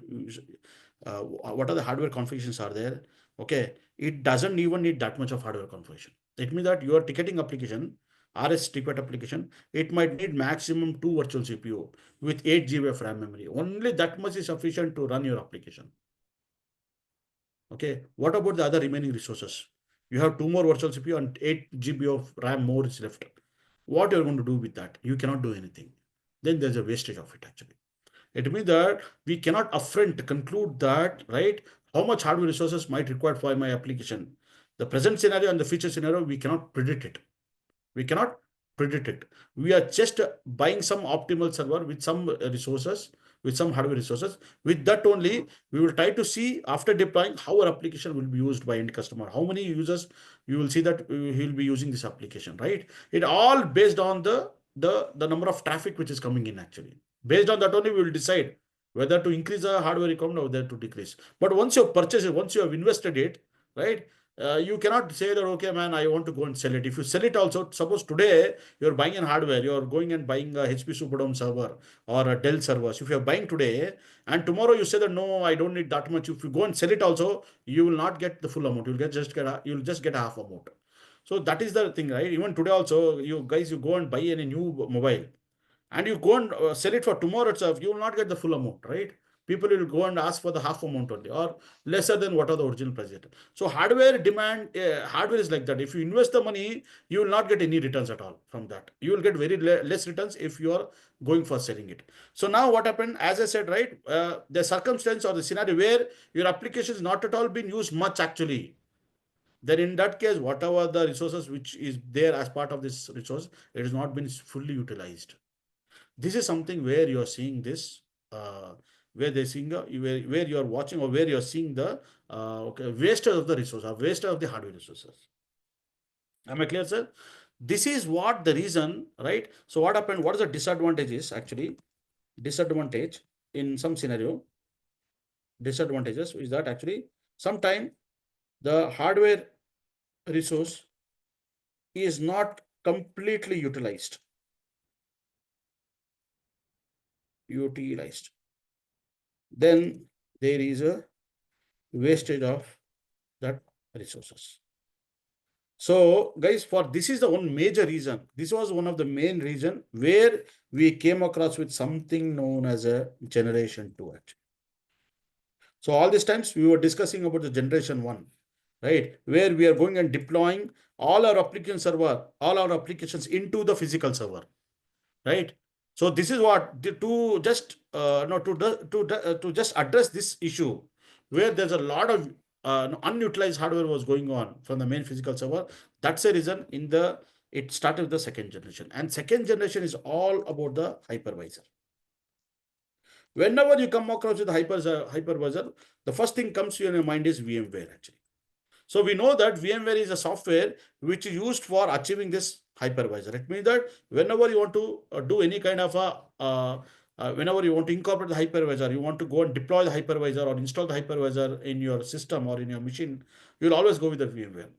What are the hardware configurations are there? Okay, it doesn't even need that much of hardware configuration. It means that your ticketing application, RS ticket application, it might need maximum two virtual CPU with 8 GB of RAM memory. Only that much is sufficient to run your application. Okay, what about the other remaining resources? You have two more virtual CPU and 8 GB of RAM more is left. What you're going to do with that? You cannot do anything. Then there's a wastage of it actually. It means that we cannot upfront conclude that, right, how much hardware resources might require for my application. The present scenario and the future scenario, we cannot predict it. We cannot predict it. We are just buying some optimal server with some resources, with some hardware resources. With that only, we will try to see after deploying how our application will be used by end customer. How many users you will see that he will be using this application, right? It all based on the number of traffic which is coming in actually. Based on that only, we will decide whether to increase the hardware requirement or whether to decrease. But once you purchase it, once you have invested it, right? You cannot say that, okay, man, I want to go and sell it. If you sell it also, suppose today you're buying an hardware, you're going and buying a HP Superdome server or a Dell servers. If you're buying today and tomorrow you say that, no, I don't need that much. If you go and sell it also, you will not get the full amount. You'll just get a half amount. So that is the thing, right? Even today also, you guys, you go and buy any new mobile and you go and sell it for tomorrow itself, you will not get the full amount, right? People will go and ask for the half amount only or lesser than what are the original price is. So hardware demand, hardware is like that. If you invest the money, you will not get any returns at all from that. You will get very less returns if you are going for selling it. So now what happened, as I said, right, the circumstance or the scenario where your application is not at all being used much actually, then in that case, whatever the resources which is there as part of this resource, it has not been fully utilized. This is something where you are seeing this, where they're seeing where you are watching or where you are seeing the okay, wastage of the resource or wastage of the hardware resources. Am I clear, sir? This is what the reason, right? So what happened? What is the disadvantages actually? Disadvantage in some scenario, disadvantages is that actually sometime the hardware resource is not completely utilized. Utilized. Then there is a wastage of that resources. So guys, for this is the one major reason. This was one of the main reason where we came across with something known as a generation 2 actually. So all these times we were discussing about the generation 1, right? Where we are going and deploying all our application server, all our applications into the physical server, right? So this is what to just no to just address this issue where there's a lot of unutilized hardware was going on from the main physical server. That's the reason it started with the second generation, and second generation is all about the hypervisor. Whenever you come across with hypervisor, the first thing comes to your mind is VMware actually. So we know that VMware is a software which is used for achieving this hypervisor. It means that whenever you want to do any kind of whenever you want to incorporate the hypervisor, you want to go and deploy the hypervisor or install the hypervisor in your system or in your machine, you'll always go with the VMware.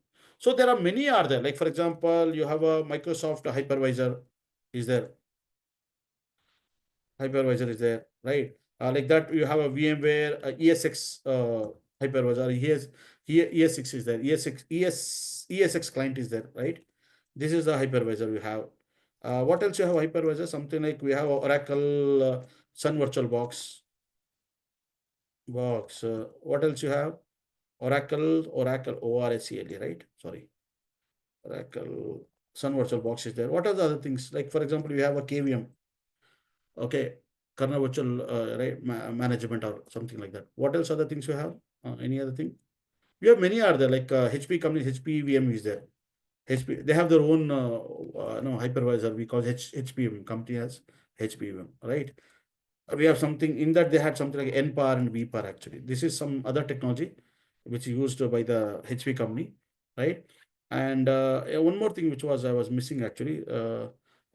So there are many are there. Like for example, you have a Microsoft hypervisor is there. Hypervisor is there, right? Like that, you have a VMware ESX hypervisor. ES6 is there. ESX client is there, right? This is the hypervisor we have. What else you have hypervisor? Something like we have Oracle Sun Virtual Box. What else you have? Oracle ORACLE, right? Sorry, Oracle Sun Virtual Box is there. What are the other things? Like for example, we have a KVM. Okay, kernel virtual right management or something like that. What else other things you have? Any other thing? We have many are there, like HP company, HPVM is there. HP, they have their own no hypervisor. We call HPVM. Company has HPVM, right? We have something in that they had something like NPAR and VPAR actually. This is some other technology which is used by the HP company, right? And yeah, one more thing which was I was missing actually.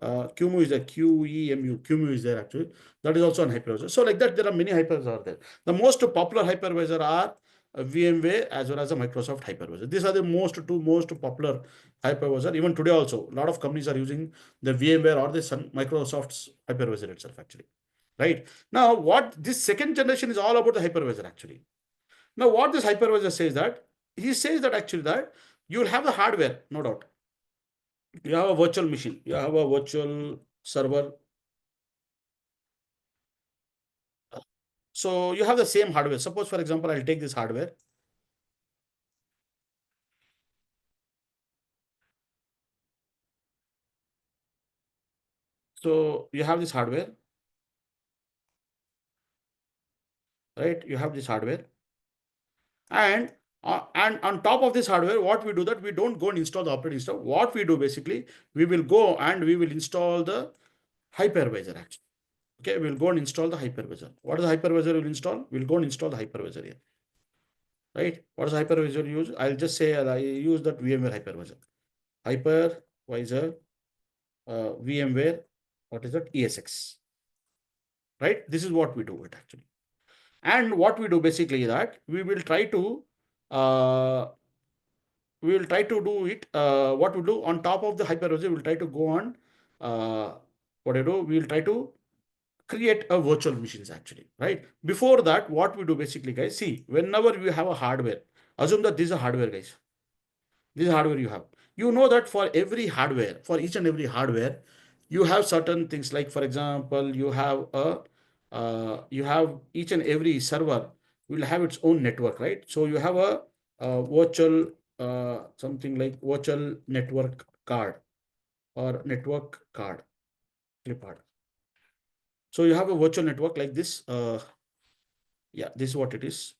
QEMU is a QEMU is there actually. That is also an hypervisor. So like that, there are many hypervisors are there. The most popular hypervisor are VMware as well as a Microsoft hypervisor. These are the two most popular hypervisor. Even today also, a lot of companies are using the VMware or the Microsoft's hypervisor itself actually. Right. Now, what this second generation is all about the hypervisor actually. Now, what this hypervisor says that he says that actually that you will have the hardware, no doubt. You have a virtual machine, you have a virtual server. So you have the same hardware. Suppose, for example, I'll take this hardware. So you have this hardware, right? You have this hardware, and on top of this hardware, what we do that we don't go and install the operating system. What we do basically, we will go and we will install the hypervisor actually. Okay, we'll go and install the hypervisor. What is the hypervisor we'll install? We'll go and install the hypervisor here. Right? What is the hypervisor use? I'll just say I use that VMware hypervisor. Hypervisor, VMware, what is that? ESX. Right? This is what we do it actually. And what we do basically is that uh, we will try to do it. What we do on top of the hypervisor, we'll try to go on. What I do, we'll try to create a virtual machines actually, right? Before that, what we do basically, guys, see, whenever we have a hardware, assume that this is a hardware, guys. This is hardware you have. You know that for every hardware, for each and every hardware, you have certain things like, for example, you have each and every server will have its own network, right? So you have a virtual, something like virtual network card or network card, clip card. So you have a virtual network like this. Yeah, this is what it is.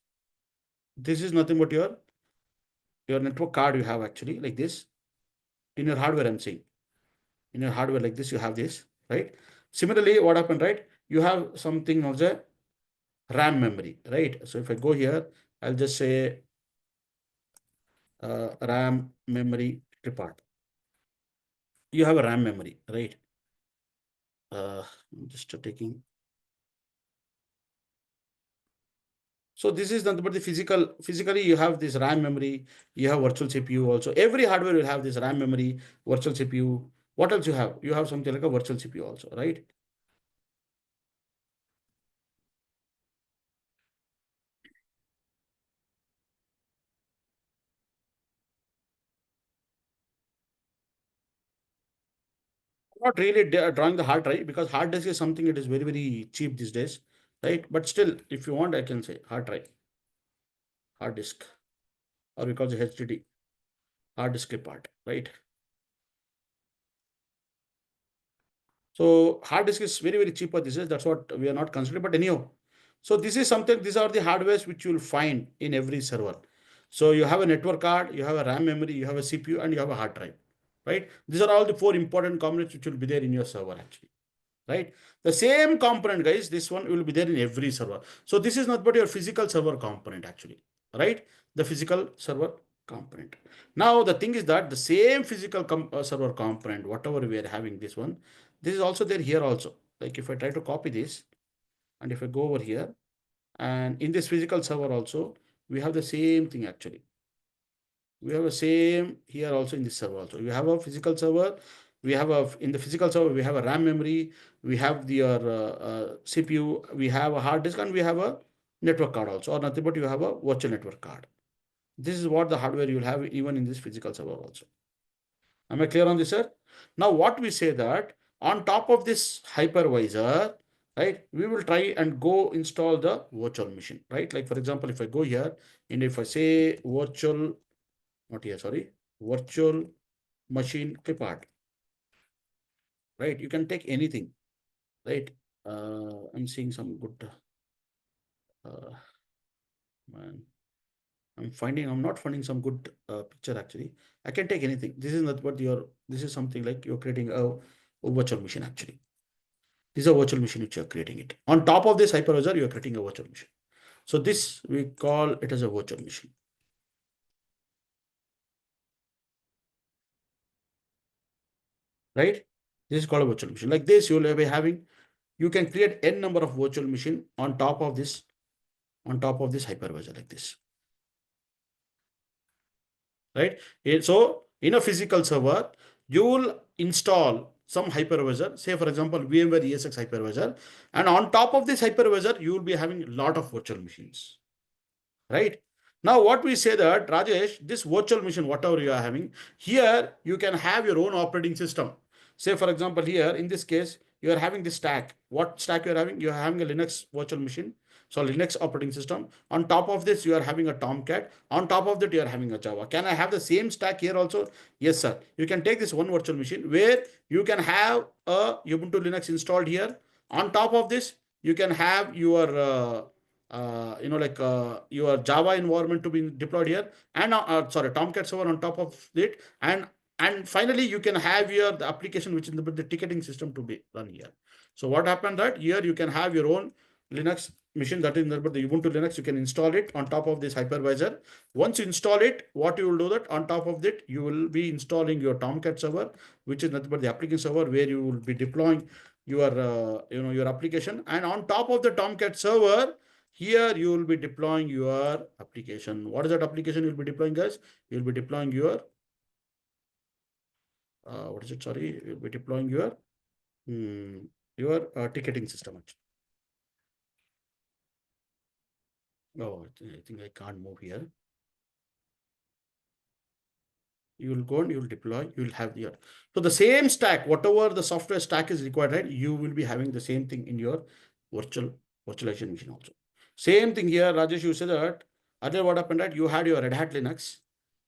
This is nothing but your network card you have actually like this. In your hardware, I'm saying. In your hardware like this, you have this, right? Similarly, what happened, right? You have something of the RAM memory, right? So if I go here, I'll just say RAM memory part. You have a RAM memory, right? I'm just taking. So this is nothing but the physically you have this RAM memory, you have virtual CPU also. Every hardware will have this RAM memory, virtual CPU. What else you have? You have something like a virtual CPU also, right? Not really drawing the hard drive because hard disk is something it is very, very cheap these days, right? But still, if you want, I can say hard drive, hard disk, or we call it HDD, hard disk part, right? So hard disk is very, very cheaper these days. That's what we are not considering. But anyhow, so this is something, these are the hardwares which you will find in every server. So you have a network card, you have a RAM memory, you have a CPU, and you have a hard drive, right? These are all the four important components which will be there in your server actually, right? The same component, guys, this one will be there in every server. So this is not but your physical server component actually, right? The physical server component. Now the thing is that the same physical server component, whatever we are having this one, this is also there here also. Like if I try to copy this and if I go over here and in this physical server also, we have the same thing actually. We have a same here also in this server also. We have a physical server. We have a in the physical server we have a RAM memory. We have the CPU. We have a hard disk, and we have a network card also, or nothing but you have a virtual network card. This is what the hardware you'll have even in this physical server also. Am I clear on this, sir? Now, what we say that on top of this hypervisor, right, we will try and go install the virtual machine, right? Like for example, if I go here and if I say virtual, not here, sorry, virtual machine clipart, right? You can take anything, right? I'm seeing some good, man. I'm not finding some good picture actually. I can take anything. This is not what this is something like you're creating a virtual machine actually. This is a virtual machine which you're creating it. On top of this hypervisor, you're creating a virtual machine. So this we call it as a virtual machine, right? This is called a virtual machine. Like this, you'll be having, you can create n number of virtual machine on top of this hypervisor like this, right? So in a physical server, you will install some hypervisor, say for example, VMware ESX hypervisor, and on top of this hypervisor, you will be having a lot of virtual machines, right? Now, what we say that, Rajesh, this virtual machine, whatever you are having, here you can have your own operating system. Say, for example, here in this case, you are having this stack. What stack you are having? You are having a Linux virtual machine, so Linux operating system. On top of this, you are having a Tomcat. On top of that, you are having a Java. Can I have the same stack here also? Yes, sir. You can take this one virtual machine where you can have a Ubuntu Linux installed here. On top of this, you can have your your Java environment to be deployed here, and sorry, Tomcat server on top of it, and finally you can have your the application which is the ticketing system to be run here. So what happened that here you can have your own Linux machine, that is the Ubuntu Linux. You can install it on top of this hypervisor. Once you install it, what you will do that on top of that you will be installing your Tomcat server, which is nothing but the application server where you will be deploying your your application, and on top of the Tomcat server, here you will be deploying your application. What is that application you will be deploying, guys? You will be deploying your what is it? Sorry, you will be deploying your ticketing system. Actually. Oh, I think I can't move here. You will go and you will deploy. You will have your so the same stack, whatever the software stack is required, right? You will be having the same thing in your virtual virtualization machine also. Same thing here, Rajesh. You said that earlier what happened that you had your Red Hat Linux.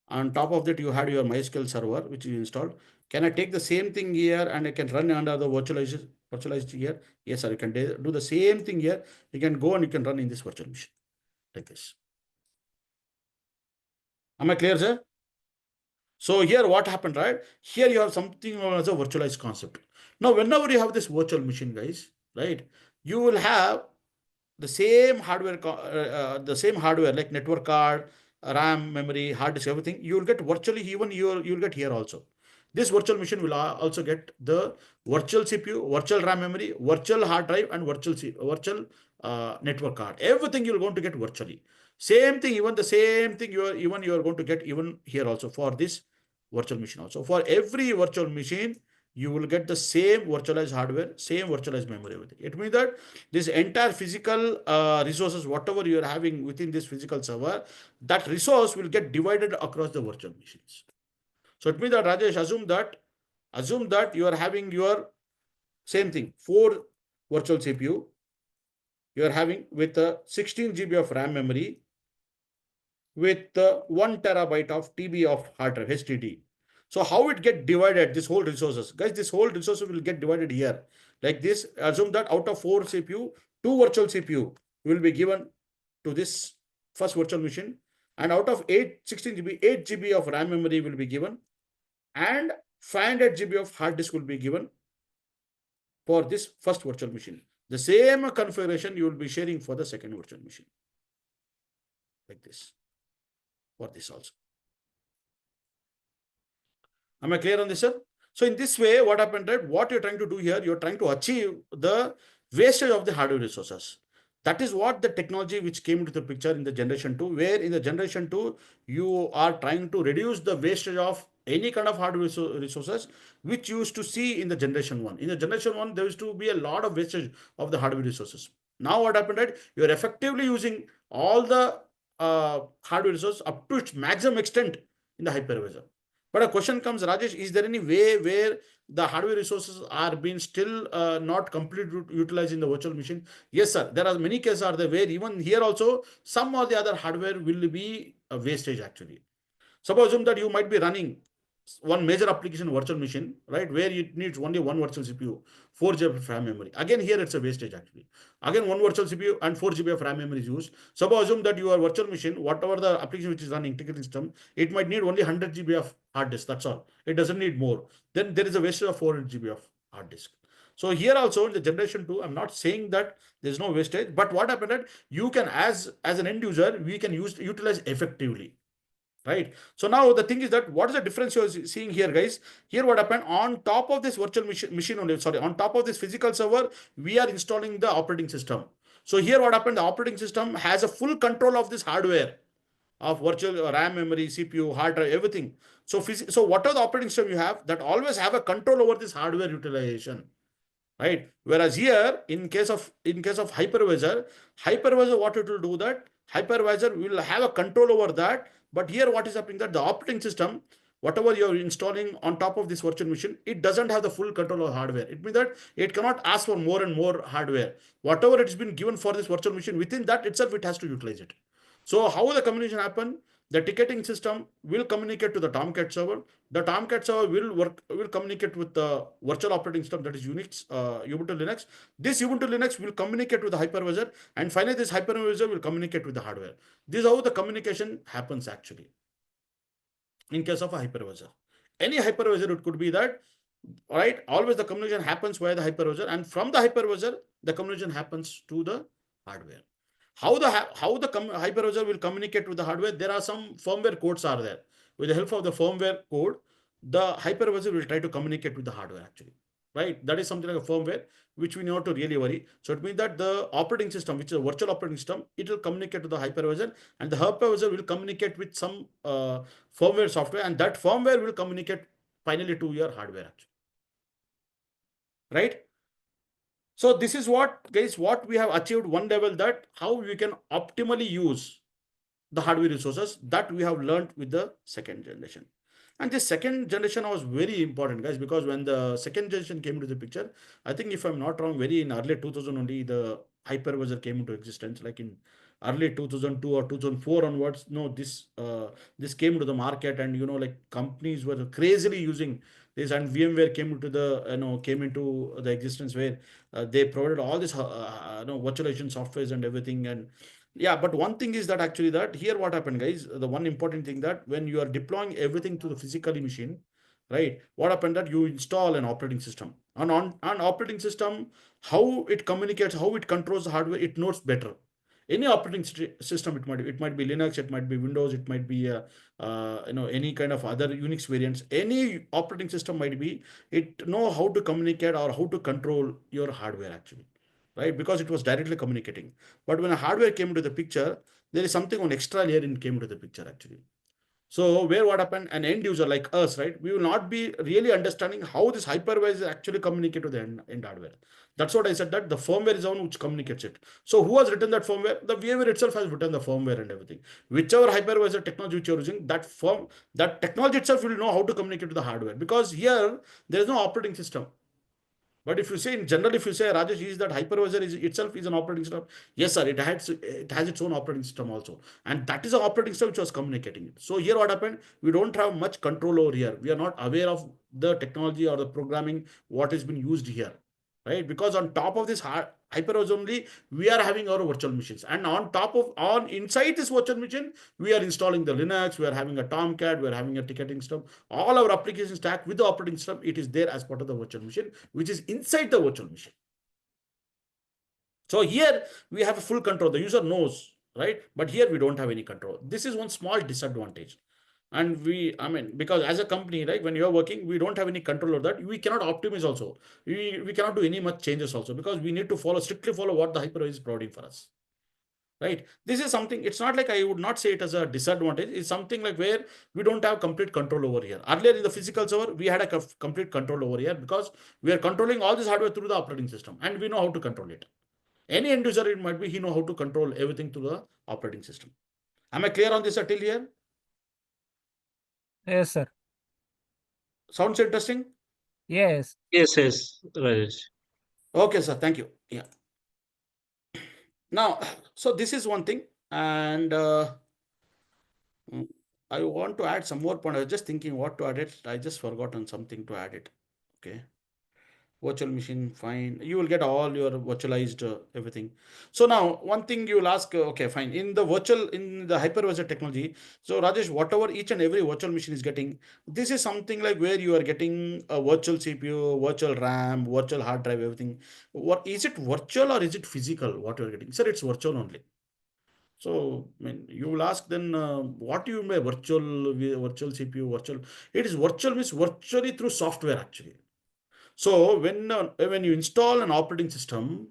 On top of that, you had your MySQL server, which you installed. Can I take the same thing here and I can run under the virtualized here? Yes, sir. You can do the same thing here. You can go and you can run in this virtual machine like this. Am I clear, sir? So here what happened, right? Here you have something known as a virtualized concept. Now, whenever you have this virtual machine, guys, right, you will have the same hardware like network card, RAM, memory, hard disk, everything. You will get virtually even you will get here also. This virtual machine will also get the virtual CPU, virtual RAM memory, virtual hard drive, and virtual network card. Everything you're going to get virtually. Same thing, even the same thing you are going to get even here also for this virtual machine also. For every virtual machine, you will get the same virtualized hardware, same virtualized memory, everything. It means that this entire physical resources, whatever you are having within this physical server, that resource will get divided across the virtual machines. So it means that Rajesh, assume that you are having your same thing, 4 virtual CPU, you are having with a 16 GB of RAM memory, with 1 terabyte of TB of hard drive, HDD. So how it get divided, this whole resources? Guys, this whole resources will get divided here. Like this, assume that out of 4 CPU, 2 virtual CPU will be given to this first virtual machine. And out of 16 GB, 8 GB of RAM memory will be given. And 500 GB of hard disk will be given for this first virtual machine. The same configuration you will be sharing for the second virtual machine. Like this. For this also. Am I clear on this, sir? So in this way, what happened, right? What you're trying to do here, you're trying to achieve the wastage of the hardware resources. That is what the technology which came into the picture in the generation 2, where in the generation 2 you are trying to reduce the wastage of any kind of hardware resources which you used to see in the generation 1. In the generation 1 there used to be a lot of wastage of the hardware resources. Now what happened, right? You are effectively using all the hardware resources up to its maximum extent in the hypervisor. But a question comes, Rajesh, is there any way where the hardware resources are being still not completely utilized in the virtual machine? Yes, sir. There are many cases are there where even here also some or the other hardware will be a wastage actually. Suppose that you might be running one major application virtual machine, right, where it needs only one virtual CPU, 4 GB of RAM memory. Again, here it's a wastage actually. Again, one virtual CPU and 4 GB of RAM memory is used. Suppose that your virtual machine, whatever the application which is running ticketing system, it might need only 100 GB of hard disk. That's all. It doesn't need more. Then there is a wastage of 400 GB of hard disk. So here also in the generation 2, I'm not saying that there's no wastage, but what happened that you can as an end user, we can utilize effectively, right? So now the thing is that what is the difference you're seeing here, guys? Here what happened, on top of this virtual machine only, sorry, on top of this physical server, we are installing the operating system. So here what happened, the operating system has a full control of this hardware of virtual RAM memory, CPU, hard drive, everything. So whatever the operating system you have, that always have a control over this hardware utilization, right? Whereas here, in case of hypervisor, what it will do, that hypervisor will have a control over that. But here, what is happening, that the operating system, whatever you're installing on top of this virtual machine, it doesn't have the full control of hardware. It means that it cannot ask for more and more hardware. Whatever it's been given for this virtual machine, within that itself, it has to utilize it. So how the communication happen? The ticketing system will communicate to the Tomcat server. The Tomcat server will communicate with the virtual operating system, that is Unix, Ubuntu Linux. This Ubuntu Linux will communicate with the hypervisor, and finally this hypervisor will communicate with the hardware. This is how the communication happens actually in case of a hypervisor. Any hypervisor, it could be that, right? Always the communication happens via the hypervisor, and from the hypervisor, the communication happens to the hardware. How the hypervisor will communicate with the hardware? There are some firmware codes are there. With the help of the firmware code, the hypervisor will try to communicate with the hardware actually. Right? That is something like a firmware which we need to really worry. So it means that the operating system, which is a virtual operating system, it will communicate to the hypervisor, and the hypervisor will communicate with some firmware software, and that firmware will communicate finally to your hardware actually. Right? So this is what, guys, what we have achieved one level, that how we can optimally use the hardware resources, that we have learned with the second generation. And this second generation was very important, guys, because when the second generation came into the picture, I think if I'm not wrong, very in early 2000 only the hypervisor came into existence, like in early 2002 or 2004 onwards. No, this came to the market, and like companies were crazily using this, and VMware came into the existence, where they provided all this virtualization softwares and everything. And yeah, but one thing is that actually, that here what happened, guys, the one important thing, that when you are deploying everything to the physically machine, right, what happened, that you install an operating system, and on an operating system, how it communicates, how it controls the hardware, it knows better. Any operating system, it might be Linux, it might be Windows, it might be any kind of other Unix variants. Any operating system might be, it know how to communicate or how to control your hardware actually, right? Because it was directly communicating. But when a hardware came into the picture, there is something on extra layer in came into the picture actually. So where what happened, an end user like us, right? We will not be really understanding how this hypervisor actually communicate to the end hardware. That's what I said, that the firmware is the one which communicates it. So who has written that firmware? The VMware itself has written the firmware and everything. Whichever hypervisor technology which you're using, that technology itself will know how to communicate to the hardware, because here there is no operating system. But if you say in general, if you say, Rajesh, is that hypervisor is itself is an operating system? Yes, sir. It has its own operating system also, and that is an operating system which was communicating it. So here, what happened? We don't have much control over here. We are not aware of the technology or the programming what has been used here, right? Because on top of this hypervisor only, we are having our virtual machines, and on inside this virtual machine, we are installing the Linux. We are having a Tomcat. We are having a ticketing system. All our application stack with the operating system, it is there as part of the virtual machine, which is inside the virtual machine. So here we have a full control. The user knows, right? But here we don't have any control. This is one small disadvantage. And I mean, because as a company, right, when you're working, we don't have any control over that. We cannot optimize also. We cannot do any much changes also, because we need to strictly follow what the hypervisor is providing for us. Right? This is something, it's not like, I would not say it as a disadvantage. It's something like where we don't have complete control over here. Earlier in the physical server, we had a complete control over here, because we are controlling all this hardware through the operating system, and we know how to control it. Any end user, it might be, he know how to control everything through the operating system. Am I clear on this until here? Yes, sir. Sounds interesting? Yes. Yes, yes, Rajesh. Okay, sir. Thank you. Yeah. Now, so this is one thing, and mm, I want to add some more point. I was just thinking what to add it. I just forgotten something to add it. Okay. Virtual machine, fine. You will get all your virtualized everything. So now, one thing you will ask, okay, fine. In the hypervisor technology, so Rajesh, whatever each and every virtual machine is getting, this is something like where you are getting a virtual CPU, virtual RAM, virtual hard drive, everything. What is it, virtual or is it physical? What you are getting? Sir, it's virtual only. So, I mean, you will ask then, what do you mean by virtual CPU, virtual? It is virtual means virtually through software actually. So when you install an operating system,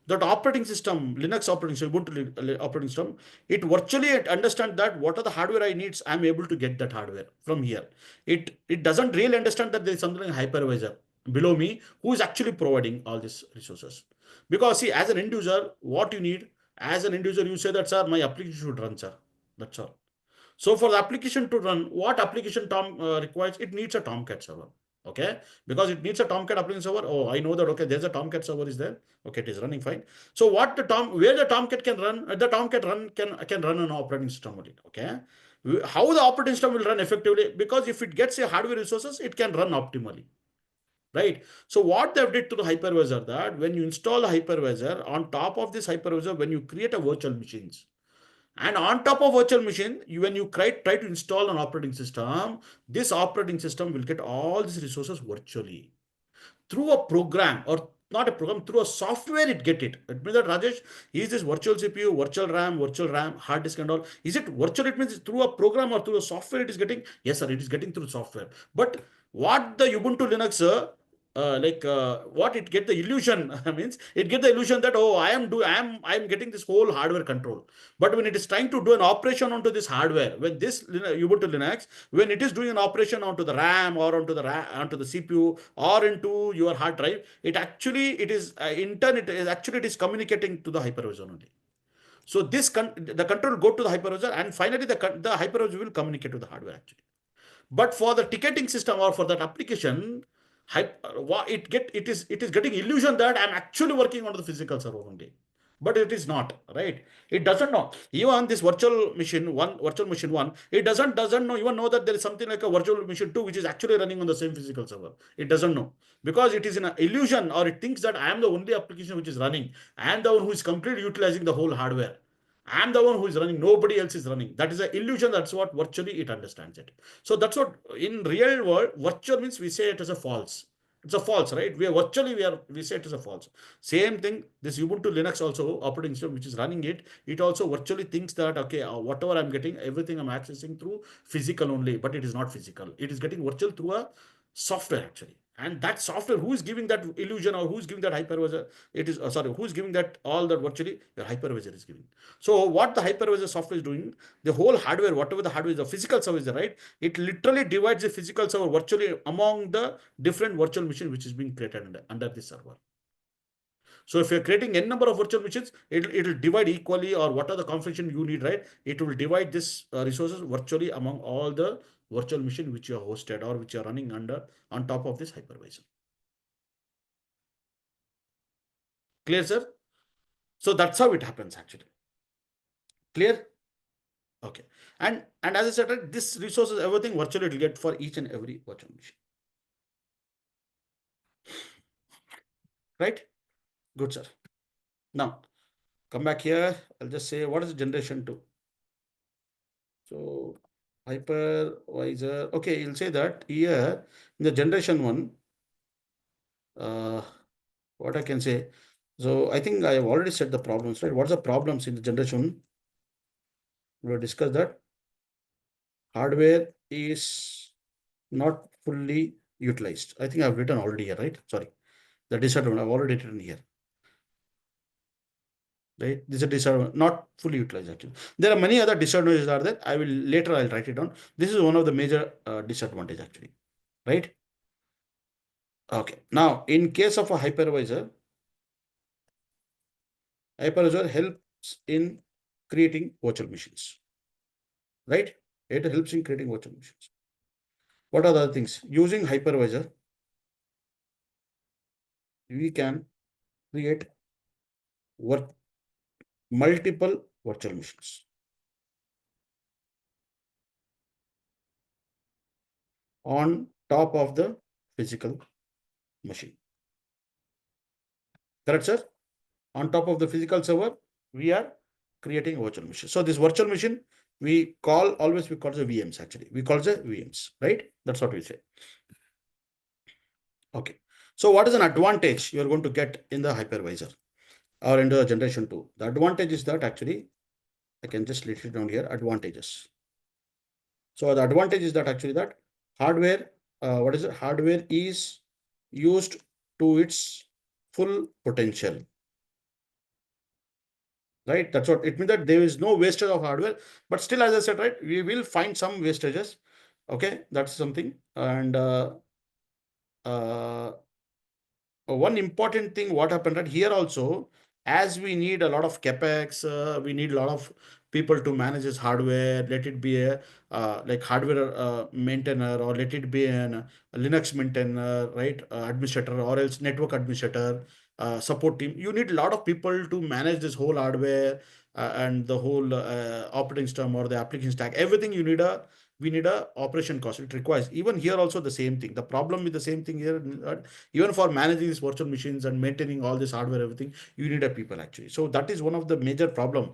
that operating system, Linux operating system, Ubuntu operating system, it virtually understands that what are the hardware I needs. I'm able to get that hardware from here. It doesn't really understand that there is something like hypervisor below me who is actually providing all these resources. Because see, as an end user, what you need, as an end user, you say that, sir, my application should run, sir. That's all. So for the application to run, what application Tom requires? It needs a Tomcat server. Okay, because it needs a Tomcat application server. Oh, I know that. Okay, there's a Tomcat server is there. Okay, it is running fine. So where the Tomcat can run, the Tomcat can run an operating system only. Okay, how the operating system will run effectively? Because if it gets a hardware resources, it can run optimally. Right. So what they've did to the hypervisor, that when you install a hypervisor, on top of this hypervisor, when you create a virtual machines, and on top of virtual machine, when you try to install an operating system, this operating system will get all these resources virtually through a program, or not a program, through a software it get it. It means that, Rajesh, is this virtual CPU, virtual RAM, hard disk and all, is it virtual? It means through a program or through a software it is getting? Yes, sir, it is getting through software. But what the Ubuntu Linux, what it get the illusion means, it get the illusion that, oh, I am getting this whole hardware control. But when it is trying to do an operation onto this hardware, when this Ubuntu Linux, when it is doing an operation onto the RAM or onto the CPU or into your hard drive, it is in turn, it is communicating to the hypervisor only. So the control go to the hypervisor, and finally the hypervisor will communicate to the hardware actually. But for the ticketing system or for that application, it is getting illusion that I'm actually working on the physical server only. But it is not, right? It doesn't know. Even this virtual machine one, it doesn't know, even know that there is something like a virtual machine two, which is actually running on the same physical server. It doesn't know, because it is in an illusion, or it thinks that I am the only application which is running. I am the one who is completely utilizing the whole hardware. I am the one who is running. Nobody else is running. That is an illusion. That's what virtually it understands it. So that's what in real world virtual means. We say it as a false. It's a false, right? We say it as a false. Same thing. This Ubuntu Linux also operating system which is running it. It also virtually thinks that, okay, whatever I'm getting, everything I'm accessing through physical only, but it is not physical. It is getting virtual through a software actually. And that software, who is giving that illusion, or who is giving that hypervisor? It is sorry, who is giving that all that virtually? The hypervisor is giving. So what the hypervisor software is doing, the whole hardware, whatever the hardware is, the physical server is there, right? It literally divides the physical server virtually among the different virtual machines which is being created under this server. So if you're creating n number of virtual machines, it will divide equally, or what are the configuration you need, right? It will divide this resources virtually among all the virtual machine which you are hosted or which you are running on top of this hypervisor. Clear, sir? So that's how it happens actually. Clear? Okay. And as I said, right, this resources, everything virtually it will get for each and every virtual machine. Right? Good, sir. Now, come back here. I'll just say, what is generation 2? So, hypervisor. Okay, you'll say that here in the generation 1, what I can say. So, I think I have already said the problems, right? What's the problems in the generation 1? We'll discuss that. Hardware is not fully utilized. I think I've written already here, right? Sorry. The disadvantage I've already written here. Right? This is a disadvantage, not fully utilized actually. There are many other disadvantages are there. I'll write it down. This is one of the major disadvantage actually. Right? Okay. Now, in case of a hypervisor helps in creating virtual machines. Right? It helps in creating virtual machines. What are the other things? Using hypervisor, we can create multiple virtual machines on top of the physical machine. Correct, sir? On top of the physical server, we are creating a virtual machine. So this virtual machine, we call the VMs actually. We call the VMs, right? That's what we say. Okay. So what is an advantage you're going to get in the hypervisor or into the generation 2? The advantage is that actually, I can just list it down here, advantages. So the advantage is that actually that hardware, Hardware is used to its full potential. Right? That's what it means, that there is no wastage of hardware, but still, as I said, right, we will find some wastages. Okay, that's something. And uh, one important thing, what happened right here also, as we need a lot of capex, we need a lot of people to manage this hardware. Let it be a like hardware maintainer, or let it be a Linux maintainer, right? Administrator, or else network administrator, support team. You need a lot of people to manage this whole hardware and the whole operating system or the application stack. Everything you need a we need a operation cost. It requires, even here also the same thing. The problem with the same thing here, even for managing these virtual machines and maintaining all this hardware, everything, you need a people actually. So that is one of the major problem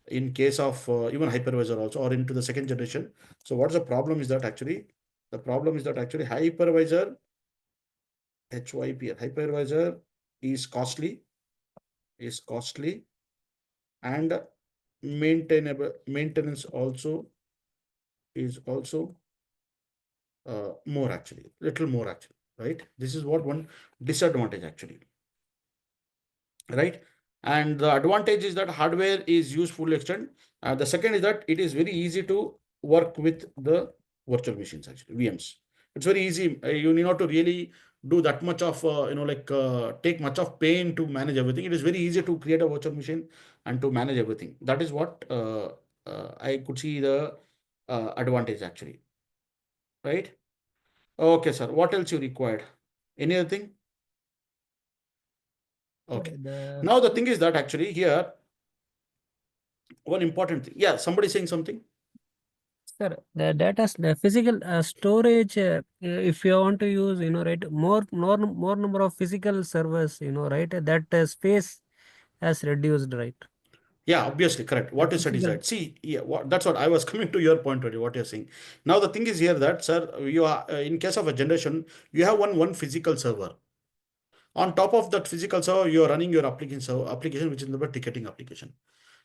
in case of even hypervisor also, or into the second generation. So what is the problem is that actually, hypervisor, hypervisor is costly, and maintenance also is also more actually, little more actually, right? This is what one disadvantage actually, right? And the advantage is that hardware is used full extent. The second is that it is very easy to work with the virtual machines actually, VMs. It's very easy. You need not to really do that much of take much of pain to manage everything. It is very easy to create a virtual machine and to manage everything. That is what I could see the advantage actually, right? Okay, sir. What else you required? Any other thing? Okay. The Now the thing is that actually here, one important thing. Yeah, somebody saying something. sir, the physical storage. If you want to use, right, more number of physical servers, right, that space has reduced, right? Yeah, obviously correct. The What you said is physical. right. See, yeah, that's what I was coming to your point already. What you're saying. Now the thing is here that, sir, you are in case of a generation, you have one physical server. On top of that physical server, you are running your application, which is the ticketing application.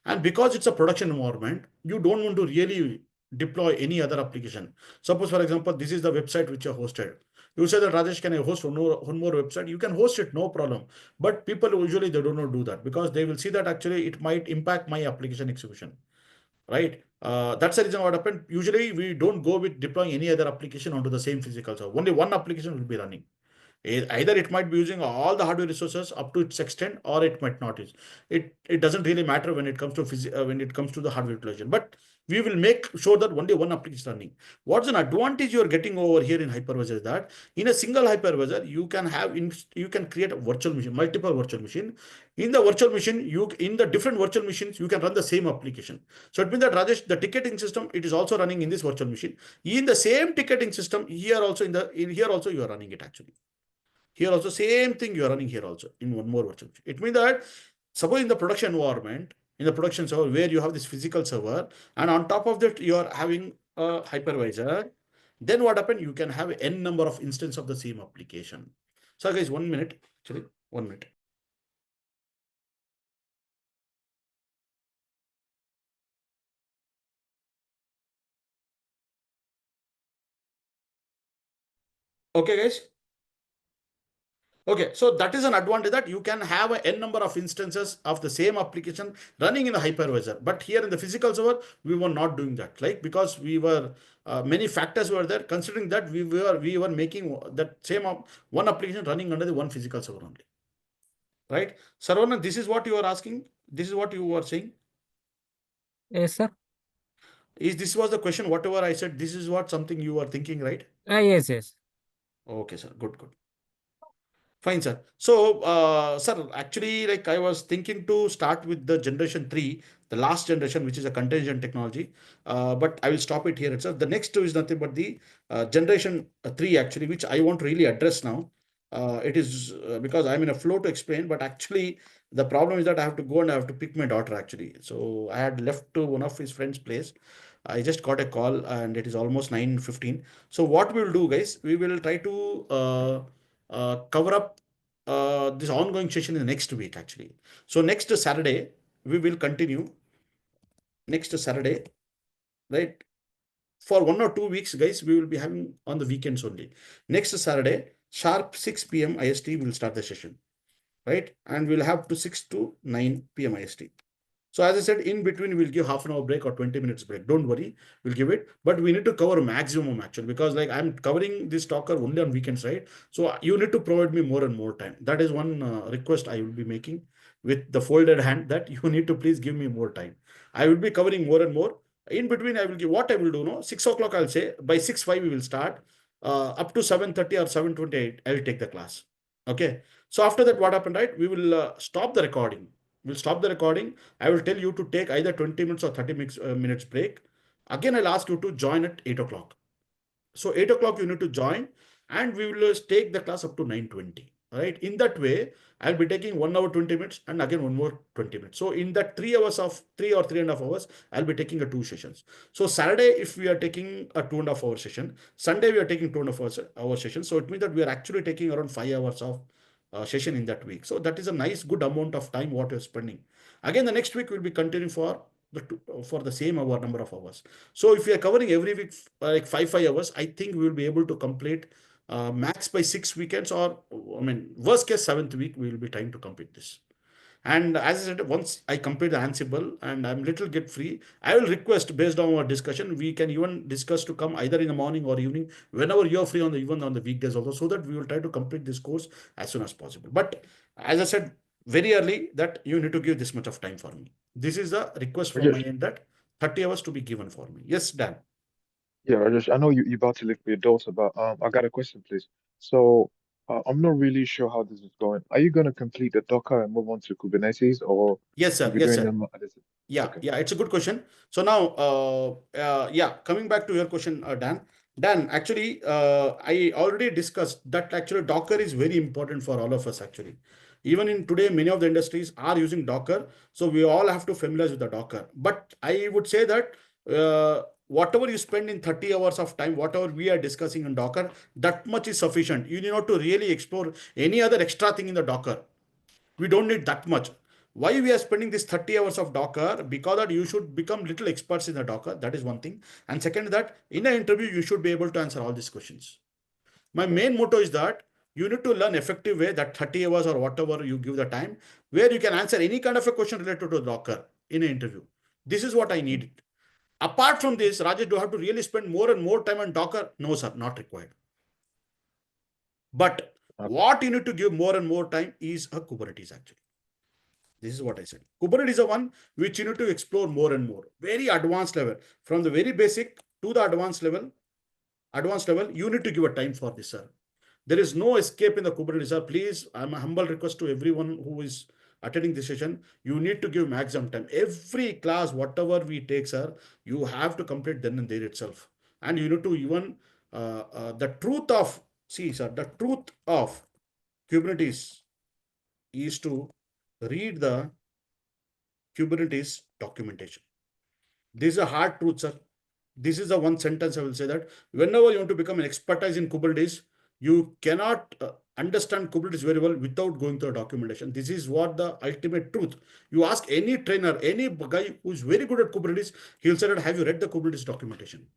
And because it's a production environment, you don't want to really deploy any other application. Suppose, for example, this is the website which you hosted. You say that, Rajesh, can I host one more website? You can host it, no problem. But people usually they do not do that, because they will see that actually it might impact my application execution, right? That's the reason what happened. Usually we don't go with deploying any other application onto the same physical server. Only one application will be running. Either it might be using all the hardware resources up to its extent, or it might not use. It doesn't really matter when it comes to when it comes to the hardware utilization. But we will make sure that only one application is running. What's an advantage you are getting over here in hypervisor is that in a single hypervisor you can create a virtual machine, multiple virtual machine. In the virtual machine, in the different virtual machines you can run the same application. So it means that, Rajesh, the ticketing system, it is also running in this virtual machine. In the same ticketing system here also, in here also you are running it actually. Here also, same thing you are running here also in one more virtual machine. It means that, suppose in the production environment, in the production server where you have this physical server, and on top of that you are having a hypervisor, then what happen? You can have n number of instances of the same application. So guys, 1 minute, actually, 1 minute. Okay, guys. Okay, so that is an advantage that you can have a n number of instances of the same application running in a hypervisor. But here in the physical server, we were not doing that, like because we were many factors were there. Considering that we were making that same one application running under the one physical server only, right? Sarvana, this is what you are asking. This is what you were saying. Yes, sir. Is this was the question? Whatever I said, this is what something you were thinking, right? Yes, yes. Okay, sir. Good, good. Fine, sir. So, sir, actually, like I was thinking to start with the generation three, the last generation, which is a contingent technology. But I will stop it here itself. The next two is nothing but the generation three, actually, which I want to really address now. It is because I'm in a flow to explain, but actually, the problem is that I have to go and I have to pick my daughter actually. So I had left to one of his friend's place. I just got a call and it is almost 9:15. So what we will do, guys, we will try to cover up this ongoing session in the next week actually. So next Saturday we will continue. Next Saturday, right? For 1 or 2 weeks, guys, we will be having on the weekends only. Next Saturday, sharp 6 p.m. IST, we will start the session, right? And we'll have to 6 to 9 p.m. IST. So as I said, in between we'll give half an hour break or 20 minutes break. Don't worry, we'll give it. But we need to cover maximum actually because like I'm covering this talker only on weekends, right? So you need to provide me more and more time. That is one request I will be making with the folded hand that you need to please give me more time. I will be covering more and more. In between, I will give what I will do. No, 6 o'clock. I'll say by 6:05 we will start. Up to 7:30 or 7:28, I will take the class. Okay. So after that, what happened, right? We will stop the recording. We'll stop the recording. I will tell you to take either 20 minutes or 30 minutes break. Again, I'll ask you to join at 8 o'clock. So 8 o'clock you need to join and we will take the class up to 9:20. Right. In that way, I'll be taking 1 hour 20 minutes and again one more 20 minutes. So in that 3 hours of 3 or 3.5 hours, I'll be taking a two sessions. So Saturday, if we are taking a 2.5 hour session, Sunday we are taking 2.5 hour session. So it means that we are actually taking around 5 hours of session in that week. So that is a nice good amount of time what you're spending. Again, the next week will be continuing for the same hour number of hours. So if we are covering every week like 5 hours, I think we will be able to complete max by 6 weekends or I mean worst case seventh week we will be trying to complete this. And as I said, once I complete the Ansible and I'm little get free, I will request based on our discussion, we can even discuss to come either in the morning or evening, whenever you're free on the even on the weekdays also, so that we will try to complete this course as soon as possible. But as I said very early that you need to give this much of time for me. This is the request from my Rajesh, end that 30 hours to be given for me. Yes, Dan. yeah, Rajesh, I know you about to leave for your daughter, but I got a question, please. So, I'm not really sure how this is going. Are you going to complete the Docker and move on to Kubernetes, or Yes, you'll sir. be Yes, doing sir. them at this? Yeah, Okay. yeah, it's a good question. So now, yeah, coming back to your question, Dan. Dan, actually, I already discussed that actually Docker is very important for all of us actually. Even in today, many of the industries are using Docker. So we all have to familiarize with the Docker. But I would say that whatever you spend in 30 hours of time, whatever we are discussing in Docker, that much is sufficient. You need not to really explore any other extra thing in the Docker. We don't need that much. Why we are spending this 30 hours of Docker? Because that you should become little experts in the Docker. That is one thing. And second, that in an interview, you should be able to answer all these questions. My Okay. main motto is that you need to learn effective way that 30 hours or whatever you give the time, where you can answer any kind of a question related to Docker in an interview. This is what I Mm. need. Apart from this, Rajesh, do you have to really spend more and more time on Docker? No, sir, not required. But Okay. what you need to give more and more time is a Kubernetes actually. This is what I said. Kubernetes is the one which you need to explore more and more. Very advanced level. From the very basic to the advanced level, you need to give a time for this, sir. There is no escape in the Kubernetes, sir. Please, I'm a humble request to everyone who is attending this session. You need to give maximum time. Every class, whatever we take, sir, you have to complete then and there itself. And you need to even the truth of see, sir, the truth of Kubernetes is to read the Kubernetes documentation. This is a hard truth, sir. This is the one sentence I will say that whenever you want to become an expertise in Kubernetes, you cannot understand Kubernetes very well without going through a documentation. This is what the ultimate truth. You ask any trainer, any guy who is very good at Kubernetes, he'll say that have you read the Kubernetes documentation?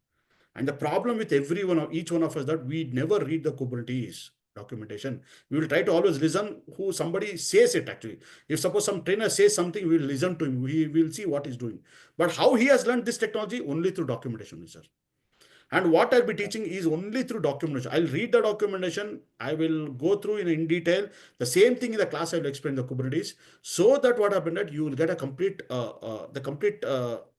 And the problem with each one of us that we never read the Kubernetes documentation. We will try to always listen who somebody says it actually. If suppose some trainer says something, we will listen to him. We will see what he's doing. But how he has learned this technology? Only through documentation, sir. And what I'll be teaching is only through documentation. I'll read the documentation. I will go through in detail. The same thing in the class I will explain the Kubernetes, so that what happened that you will get a complete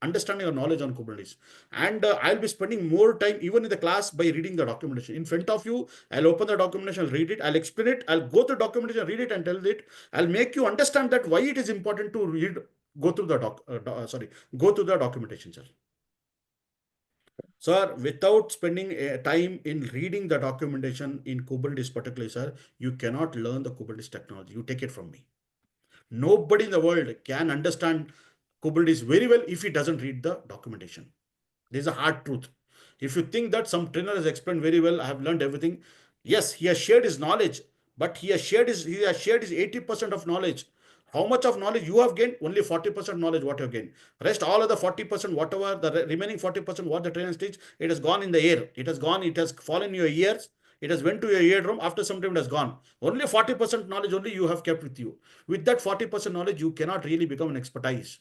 understanding or knowledge on Kubernetes. And I'll be spending more time even in the class by reading the documentation. In front of you, I'll open the documentation, I'll read it, I'll explain it, I'll go through documentation, read it and tell it. I'll make you understand that why it is important to read, go through the go through the documentation, sir. Sir, without spending time in reading the documentation in Kubernetes particularly, sir, you cannot learn the Kubernetes technology. You take it from me. Nobody in the world can understand Kubernetes very well if he doesn't read the documentation. This is a hard truth. If you think that some trainer has explained very well, I have learned everything. Yes, he has shared his knowledge, but he has shared his 80% of knowledge. How much of knowledge you have gained? Only 40% knowledge what you have gained. Rest all of the 40%, whatever the remaining 40% what the trainer teach, it has gone in the air. It has gone, it has fallen in your ears. It has went to your eardrum. After some time it has gone. Only 40% knowledge only you have kept with you. With that 40% knowledge, you cannot really become an expertise.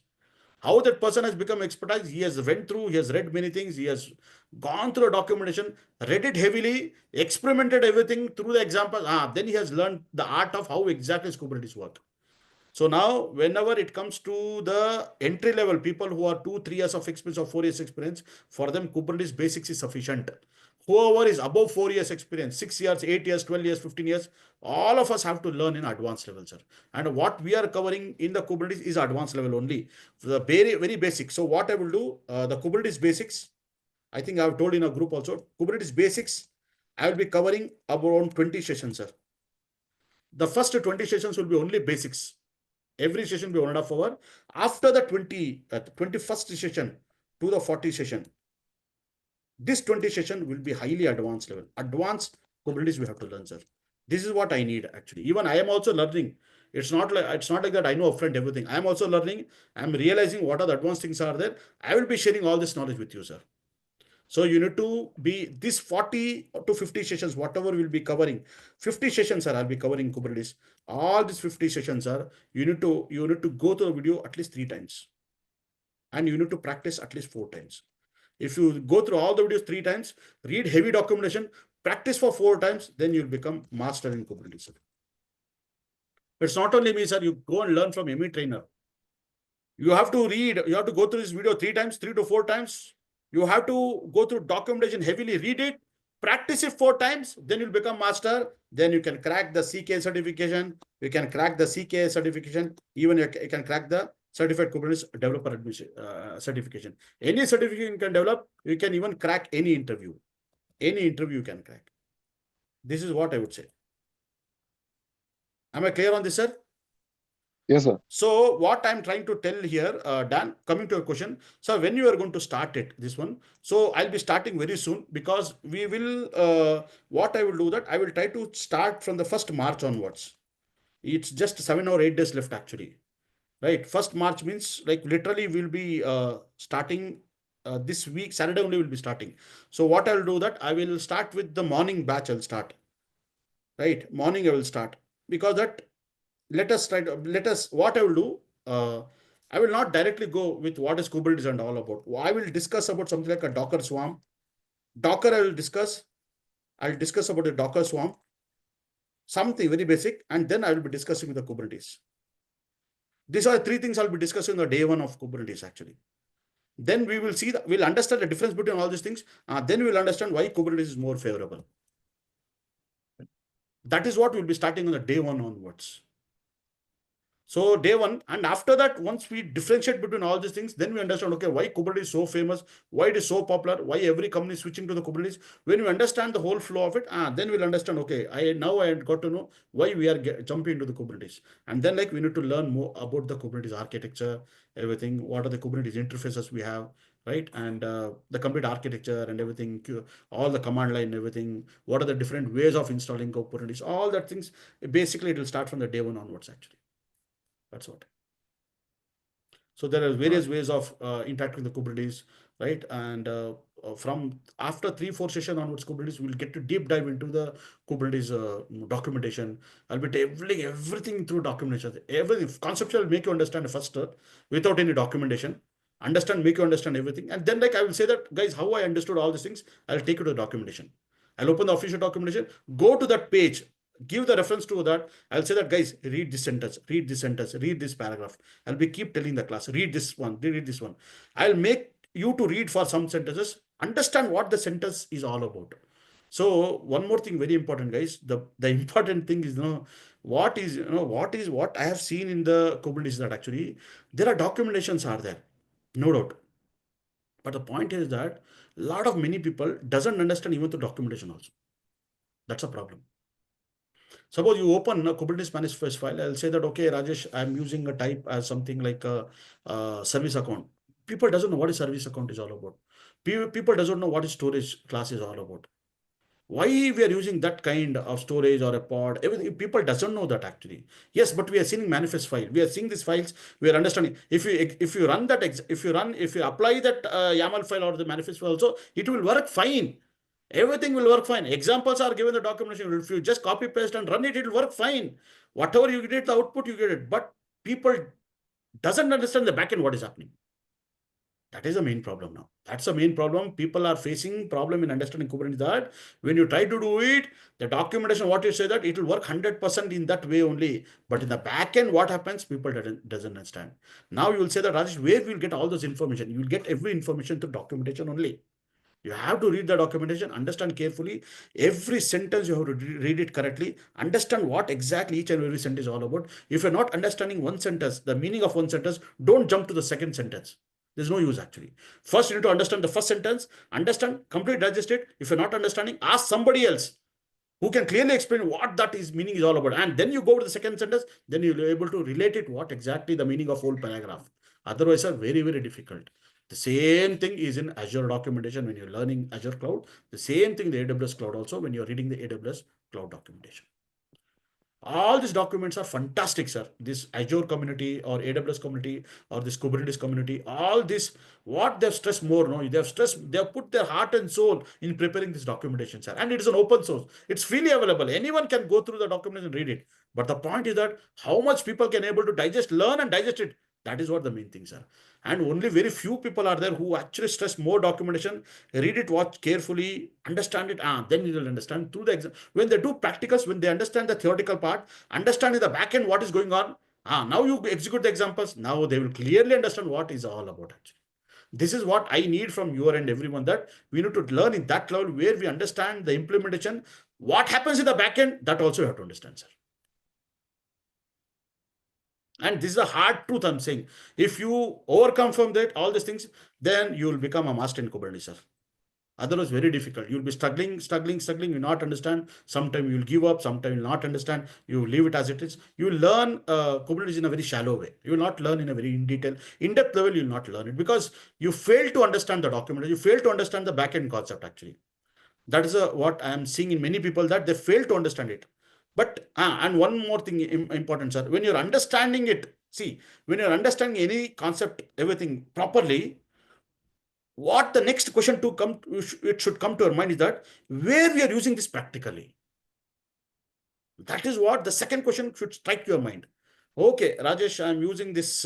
How that person has become expertise? He has went through, he has read many things, he has gone through a documentation, read it heavily, experimented everything through the examples. Then he has learned the art of how exactly Kubernetes work. So now, whenever it comes to the entry level people who are 2-3 years of experience or 4 years experience, for them Kubernetes basics is sufficient. Whoever is above 4 years experience, 6 years, 8 years, 12 years, 15 years, all of us have to learn in advanced level, sir. And what we are covering in the Kubernetes is advanced level only, the very, very basic. So what I will do, the Kubernetes basics, I think I have told in a group also, Kubernetes basics, I will be covering around 20 sessions, sir. The first 20 sessions will be only basics. Every session will be 1.5 hours. After the 21st session to the 40 session, this 20 session will be highly advanced level. Advanced Kubernetes we have to learn, sir. This is what I need actually. Even I am also learning. It's not like that I know upfront everything. I am also learning. I am realizing what are the advanced things are there. I will be sharing all this knowledge with you, sir. So you need to be this 40 to 50 sessions, whatever we'll be covering. 50 sessions, sir, I'll be covering Kubernetes. All these 50 sessions, sir, you need to go to the video at least 3 times. And you need to practice at least 4 times. If you go through all the videos 3 times, read heavy documentation, practice for 4 times, then you'll become master in Kubernetes, sir. It's not only me, sir. You go and learn from any trainer. You have to read, you have to go through this video 3 times, 3 to 4 times. You have to go through documentation heavily, read it, practice it 4 times, then you'll become master. Then you can crack the CK certification. You can crack the CK certification. Even you can crack the Certified Kubernetes Developer Admission, certification. Any certification you can develop, you can even crack any interview. Any interview you can crack. This is what I would say. Am I clear on this, sir? Yes, sir. So what I'm trying to tell here, Dan, coming to a question. So when you are going to start it, this one. So I'll be starting very soon because we will, what I will do that, I will try to start from the 1st March onwards. It's just 7 or 8 days left actually. Right. 1st March means like literally we'll be starting this week, Saturday only we'll be starting. So what I'll do that, I will start with the morning batch, I'll start. Right. Morning I will start because that, what I will do, I will not directly go with what is Kubernetes and all about. I will discuss about something like a Docker swarm. Docker I'll discuss about a Docker swarm, something very basic, and then I will be discussing with the Kubernetes. These are 3 things I'll be discussing on the day 1 of Kubernetes actually. Then we will see, we'll understand the difference between all these things. Then we'll understand why Kubernetes is more favorable. That is what we'll be starting on the day 1 onwards. So day 1, and after that, once we differentiate between all these things, then we understand, okay, why Kubernetes is so famous, why it is so popular, why every company is switching to the Kubernetes. When we understand the whole flow of it, then we'll understand, okay, I got to know why we are jumping into the Kubernetes. And then like we need to learn more about the Kubernetes architecture, everything, what are the Kubernetes interfaces we have, right? And the complete architecture and everything, all the command line, everything, what are the different ways of installing Kubernetes, all that things. Basically, it will start from the day 1 onwards actually. That's what. So there are various ways of interacting with the Kubernetes, right? And from after 3-4 session onwards, Kubernetes will get to deep dive into the Kubernetes documentation. I'll be telling everything through documentation. Everything conceptual will make you understand first without any documentation. Make you understand everything, and then like I will say that guys, how I understood all these things. I'll take you to the documentation. I'll open the official documentation. Go to that page. Give the reference to that. I'll say that guys, read this sentence, read this sentence, read this paragraph. I'll be keep telling the class, read this one, read this one. I'll make you to read for some sentences, understand what the sentence is all about. So one more thing, very important, guys. The important thing is, what is, what I have seen in the Kubernetes that actually there are documentations are there, no doubt. But the point is that a lot of many people doesn't understand even the documentation also. That's a problem. Suppose you open a Kubernetes manifest file, I'll say that, okay, Rajesh, I'm using a type as something like a service account. People doesn't know what a service account is all about. People doesn't know what a storage class is all about. Why we are using that kind of storage or a pod, everything, people doesn't know that actually. Yes, but we are seeing manifest file. We are seeing these files, we are understanding. If you run that, if you apply that YAML file or the manifest file also, it will work fine. Everything will work fine. Examples are given the documentation. If you just copy paste and run it, it will work fine. Whatever you get the output, you get it. But people doesn't understand the backend what is happening. That is the main problem now. That's the main problem. People are facing problem in understanding Kubernetes that when you try to do it, the documentation, what you say that it will work 100% in that way only. But in the back end, what happens? People doesn't understand. Now you will say that, Rajesh, where will get all this information? You will get every information through documentation only. You have to read the documentation, understand carefully. Every sentence you have to read it correctly. Understand what exactly each and every sentence is all about. If you're not understanding one sentence, the meaning of one sentence, don't jump to the second sentence. There's no use actually. First, you need to understand the first sentence, understand, complete, digest it. If you're not understanding, ask somebody else who can clearly explain what that is meaning is all about. And then you go to the second sentence, then you'll be able to relate it, what exactly the meaning of whole paragraph. Otherwise, are very, very difficult. The same thing is in Azure documentation when you're learning Azure Cloud. The same thing in the AWS Cloud also when you're reading the AWS Cloud documentation. All these documents are fantastic, sir. This Azure community or AWS community or this Kubernetes community, all this, what they've stressed more, no? They've put their heart and soul in preparing this documentation, sir. And it is an open source. It's freely available. Anyone can go through the documentation and read it. But the point is that how much people can able to learn and digest it. That is what the main things are. And only very few people are there who actually stress more documentation, read it, watch carefully, understand it, then you will understand through the exam. When they do practicals, when they understand the theoretical part, understanding the back end, what is going on, now you execute the examples, now they will clearly understand what is all about actually. This is what I need from your end, everyone, that we need to learn in that level where we understand the implementation, what happens in the back end, that also you have to understand, sir. And this is a hard truth I'm saying. If you overcome from that, all these things, then you will become a master in Kubernetes, sir. Otherwise, very difficult. You'll be struggling, you not understand. Sometimes you'll give up, sometimes you'll not understand. You leave it as it is. You learn Kubernetes in a very shallow way. You will not learn in a very in-depth level, you'll not learn it because you fail to understand the document. You fail to understand the backend concept actually. That is what I am seeing in many people, that they fail to understand it. But, and one more thing important, sir, when you're understanding it, see, when you're understanding any concept, everything properly, what the next question to come, it should come to our mind is that where we are using this practically. That is what the second question should strike your mind. Okay, Rajesh, I'm using this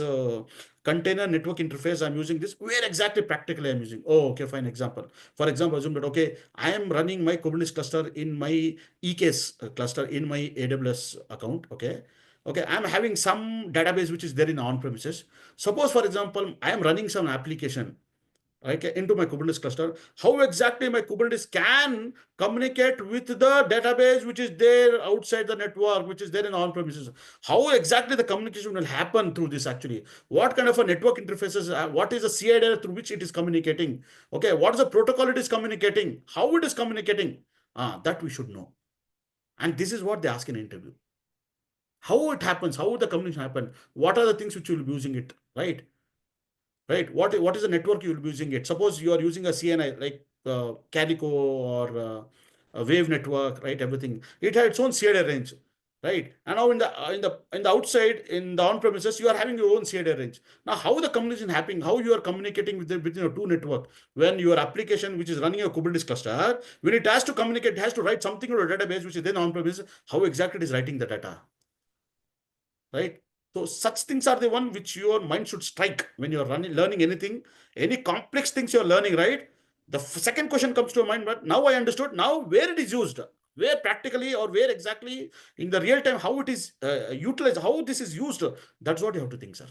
container network interface. I'm using this. Where exactly practically I'm using? Oh, okay, fine. Example. For example, assume that, okay, I am running my Kubernetes cluster in my EKS cluster in my AWS account. Okay. Okay, I'm having some database which is there in on-premises. Suppose, for example, I am running some application, okay, into my Kubernetes cluster. How exactly my Kubernetes can communicate with the database which is there outside the network, which is there in on-premises? How exactly the communication will happen through this actually? What kind of a network interfaces, what is the CIDR through which it is communicating? Okay, what is the protocol it is communicating? How it is communicating? That we should know. And this is what they ask in interview. How it happens, how the communication happen, what are the things which you will be using it, right? Right? What is the network you will be using it? Suppose you are using a CNI like Calico or a Wave network, right? Everything. It has its own CIDR range. right? And now in the outside, in the on-premises, you are having your own CID range. Now, how the communication happening, how you are communicating within your two network, when your application which is running a Kubernetes cluster, when it has to communicate, it has to write something to a database which is then on-premises, how exactly it is writing the data, right? So such things are the one which your mind should strike when you're learning anything, any complex things you're learning, right? The second question comes to your mind, but now I understood, now where it is used, where practically or where exactly in the real time, how it is utilized, how this is used. That's what you have to think, sir.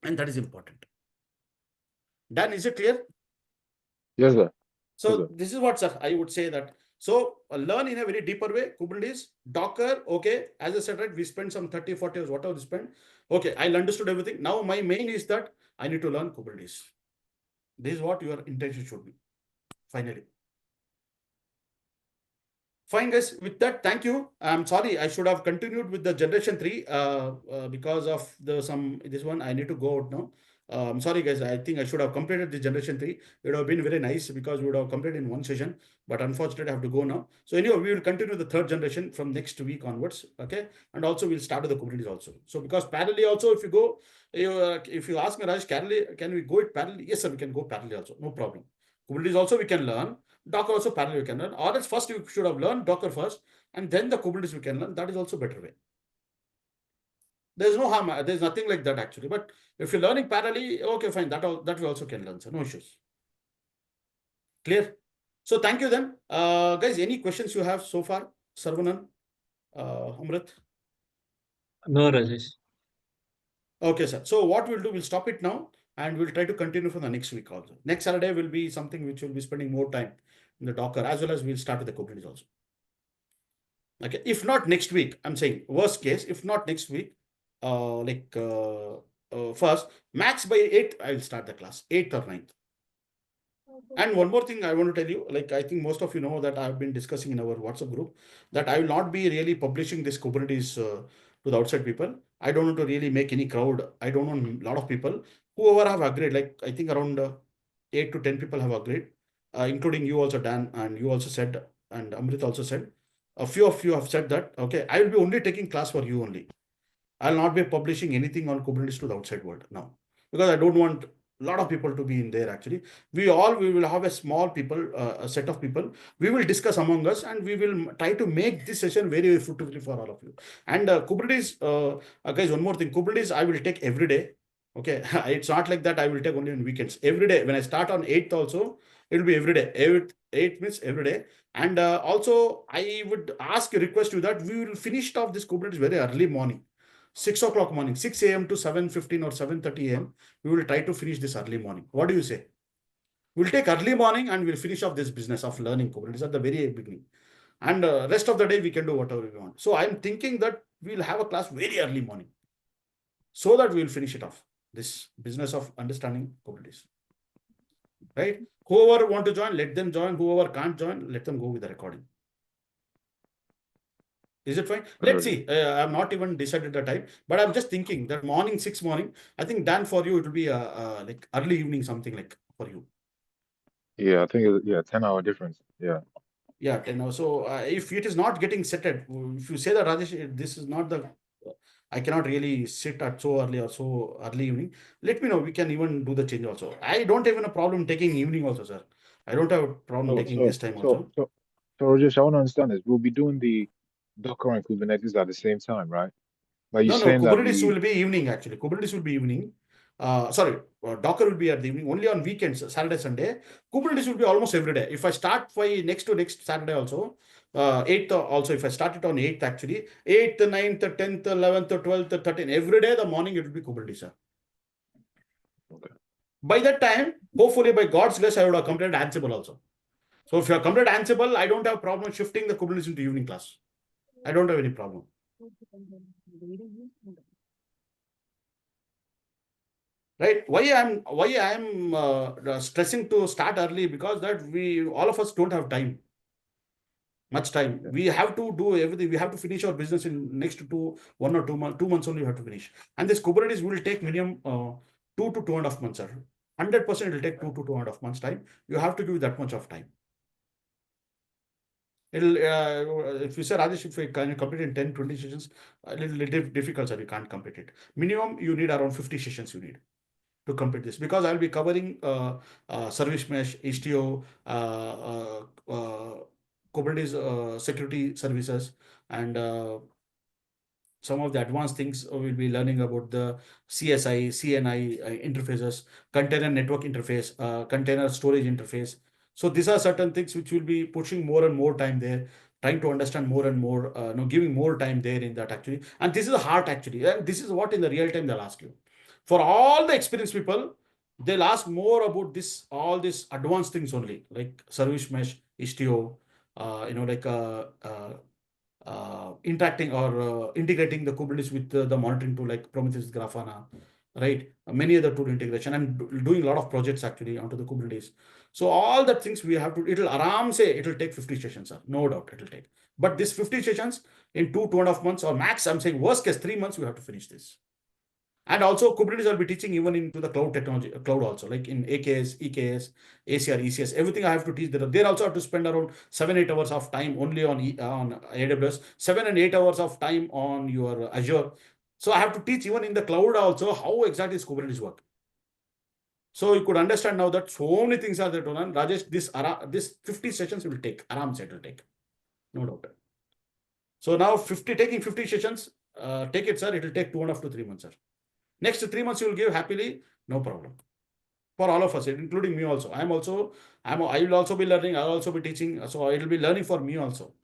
And that is important. Dan, is it clear? Yes, sir. Yes, So sir. this is what, sir, I would say that. So learn in a very deeper way, Kubernetes, Docker, okay. As I said, right, we spend some 30, 40 hours, whatever we spend. Okay, I understood everything. Now my main is that I need to learn Kubernetes. This is what your intention should be, finally. Fine, guys. With that, thank you. I'm sorry, I should have continued with the generation 3 because of this one. I need to go out now. I'm sorry, guys. I think I should have completed the generation 3. It would have been very nice because we would have completed in one session. But unfortunately, I have to go now. So anyway, we will continue the third generation from next week onwards. Okay, and also we'll start with the Kubernetes also. So because parallelly also, if you go, if you ask me, Raj, can we go it parallelly? Yes, sir, we can go parallelly also. No problem. Kubernetes also we can learn. Docker also parallel we can learn, or else first you should have learned Docker first, and then the Kubernetes we can learn. That is also better way. There's no harm. There's nothing like that actually. But if you're learning parallelly, okay, fine. That we also can learn. So no issues. Clear. So thank you then, guys. Any questions you have so far, Sarvanan, Amrit? No, Rajesh. Okay, sir. So what we'll do, we'll stop it now, and we'll try to continue for the next week also. Next Saturday will be something which will be spending more time in the Docker, as well as we'll start with the Kubernetes also. Okay, if not next week, I'm saying worst case, if not next week, first, max by 8th, I will start the class, 8th or 9th. And one more thing I want to tell you, like I think most of you know that I've been discussing in our WhatsApp group that I will not be really publishing this Kubernetes to the outside people. I don't want to really make any crowd. I don't want a lot of people. Whoever have agreed, like I think around 8 to 10 people have agreed, including you also, Dan, and you also said, and Amrit also said. A few of you have said that, okay, I will be only taking class for you only. I'll not be publishing anything on Kubernetes to the outside world now, because I don't want a lot of people to be in there actually. We will have a small people, a set of people. We will discuss among us and we will try to make this session very fruitful for all of you. And Kubernetes, guys, one more thing, Kubernetes I will take every day. Okay, it's not like that I will take only on weekends. Every day, when I start on 8th also, it will be every day. 8 means every day. And also, I would ask, request you that we will finish off this Kubernetes very early morning. 6 o'clock morning, 6 a.m. to 7:15 or 7:30 a.m. We will try to finish this early morning. What do you say? We'll take early morning and we'll finish off this business of learning Kubernetes at the very beginning. And rest of the day, we can do whatever we want. So I'm thinking that we'll have a class very early morning so that we'll finish it off, this business of understanding Kubernetes. Right? Whoever want to join, let them join. Whoever can't join, let them go with the recording. Is it fine? Let's see. I've not even decided the time, but I'm just thinking that morning, 6 morning. I think Dan, for you, it will be like early evening, something like for you. Yeah, I think it's 10-hour difference. Yeah. Yeah, 10 hours. So if it is not getting setted, if you say that Rajesh, this is not the, I cannot really sit at so early or so early evening. Let me know. We can even do the change also. I don't have a problem taking evening also, sir. I don't have a problem So taking so this time so also. so so Rajesh, I want to understand this. We'll be doing the Docker and Kubernetes at the same time, right? But you're No, saying that Kubernetes the will be evening actually. Kubernetes will be evening. Sorry, Docker will be at the evening, only on weekends, Saturday, Sunday. Kubernetes will be almost every day. If I start by next to next Saturday also, 8th also, if I start it on 8th actually, 8th, 9th, 10th, 11th, 12th, 13th, every day the morning it will be Kubernetes, sir. Okay. By that time, hopefully by God's grace, I would have completed Ansible also. So if you have completed Ansible, I don't have problem shifting the Kubernetes into evening class. I don't have any problem. Right? Why I'm stressing to start early, because that we all of us don't have time, much time. Yeah. We have to do everything. We have to finish our business in next 1 or 2 months. 2 months only we have to finish. And this Kubernetes will take minimum 2 to 2.5 months, sir. 100% it will take 2 to 2.5 months time. You have to give that much of time. It'll, if you say, Rajesh, if we can complete in 10, 20 sessions, a little difficult, sir, you can't complete it. Minimum, you need around 50 sessions you need to complete this, because I'll be covering service mesh, HTO, Kubernetes security services, and some of the advanced things we'll be learning about the CSI, CNI interfaces, container network interface, container storage interface. So these are certain things which will be pushing more and more time there, trying to understand more and more, giving more time there in that actually. And this is the heart actually. And this is what in the real time they'll ask you. For all the experienced people, they'll ask more about this, all these advanced things only, like service mesh, HTO, interacting or integrating the Kubernetes with the monitoring tool like Prometheus, Grafana, right? Many other tool integration, and doing a lot of projects actually onto the Kubernetes. So all the things we have to, it'll take 50 sessions, sir. No doubt it'll take. But this 50 sessions in 2.5 months, or max, I'm saying worst case 3 months, we have to finish this. And also Kubernetes I'll be teaching even into the cloud technology, cloud also, like in AKS, EKS, ACR, ECS, everything I have to teach there. There also have to spend around 7-8 hours of time only on AWS, 7 and 8 hours of time on your Azure. So I have to teach even in the cloud also how exactly is Kubernetes work. So you could understand now that so many things are there to learn. Rajesh, this 50 sessions will take, aram set will take, no doubt. So now taking 50 sessions, take it, sir, it will take 2.5 to 3 months, sir. Next 3 months you will give happily, no problem. For all of us, including me also. I will also be learning, I'll also be teaching. So it will be learning for me also.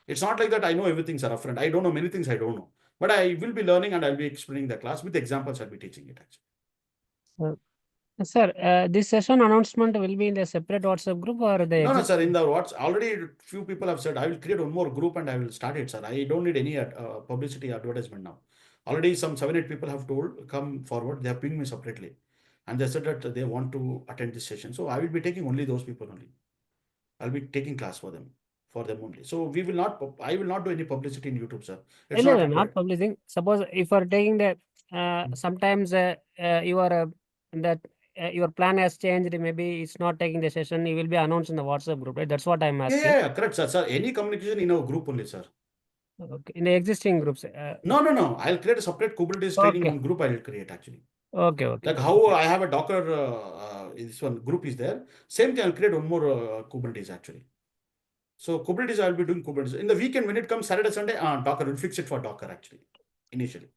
It's not like that I know everything, sir, upfront. I don't know many things I don't know. But I will be learning and I'll be explaining the class with examples. I'll be teaching it actually. Sir, this session announcement will be in the separate WhatsApp group or the No, sir. existing? In the already few people have said I will create one more group and I will start it, sir. I don't need any publicity advertisement now. Already some 7-8 people have told come forward. They have pinged me separately, and they said that they want to attend this session. So I will be taking only those people only. I'll be taking class for them only. So we will not. I will not do any publicity in YouTube, sir. It's No, not no, not required. publishing. Suppose if you are taking the sometimes your that your plan has changed, maybe it's not taking the session, it will be announced in the WhatsApp group, right? That's what I'm asking. Yeah, correct, sir. Sir, any communication in our group only, sir. Okay. In the existing groups. No. I'll create a separate Kubernetes training Okay. one group. I will create actually. Okay. Like how I have a Docker, this one group is there. Same thing, I'll create one more Kubernetes actually. So Kubernetes, I'll be doing Kubernetes. In the weekend, when it comes Saturday, Sunday, Docker, we'll fix it for Docker actually, initially.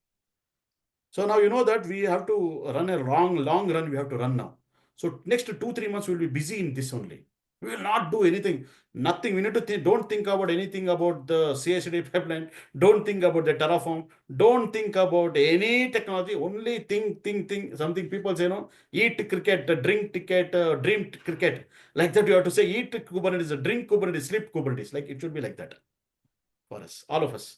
So now you know that we have to run a long run, we have to run now. So next 2-3 months, we'll be busy in this only. We will not do anything, nothing. We need to don't think about anything about the CI/CD pipeline. Don't think about the Terraform. Don't think about any technology. Only think. Something people say, no, eat cricket, drink cricket, dream cricket. Like that, you have to say, eat Kubernetes, drink Kubernetes, sleep Kubernetes. Like it should be like that for us, all of us.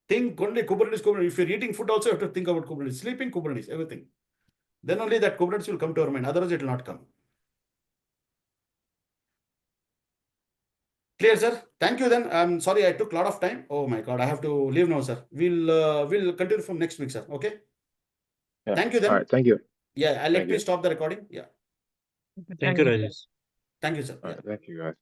Think only Kubernetes. If you're eating food, also you have to think about Kubernetes, sleeping Kubernetes, everything. Then only that Kubernetes will come to our mind. Otherwise, it will not come. Clear, sir? Thank you then. I'm sorry I took a lot of time. Oh my God, I have to leave now, sir. We'll continue from next week, sir. Okay? Yeah. Thank you All then. right. Thank you. Yeah, let Thank me you. stop the recording. Yeah. Thank you, Rajesh. Thank you, sir. All Yeah. right. Thank you, guys.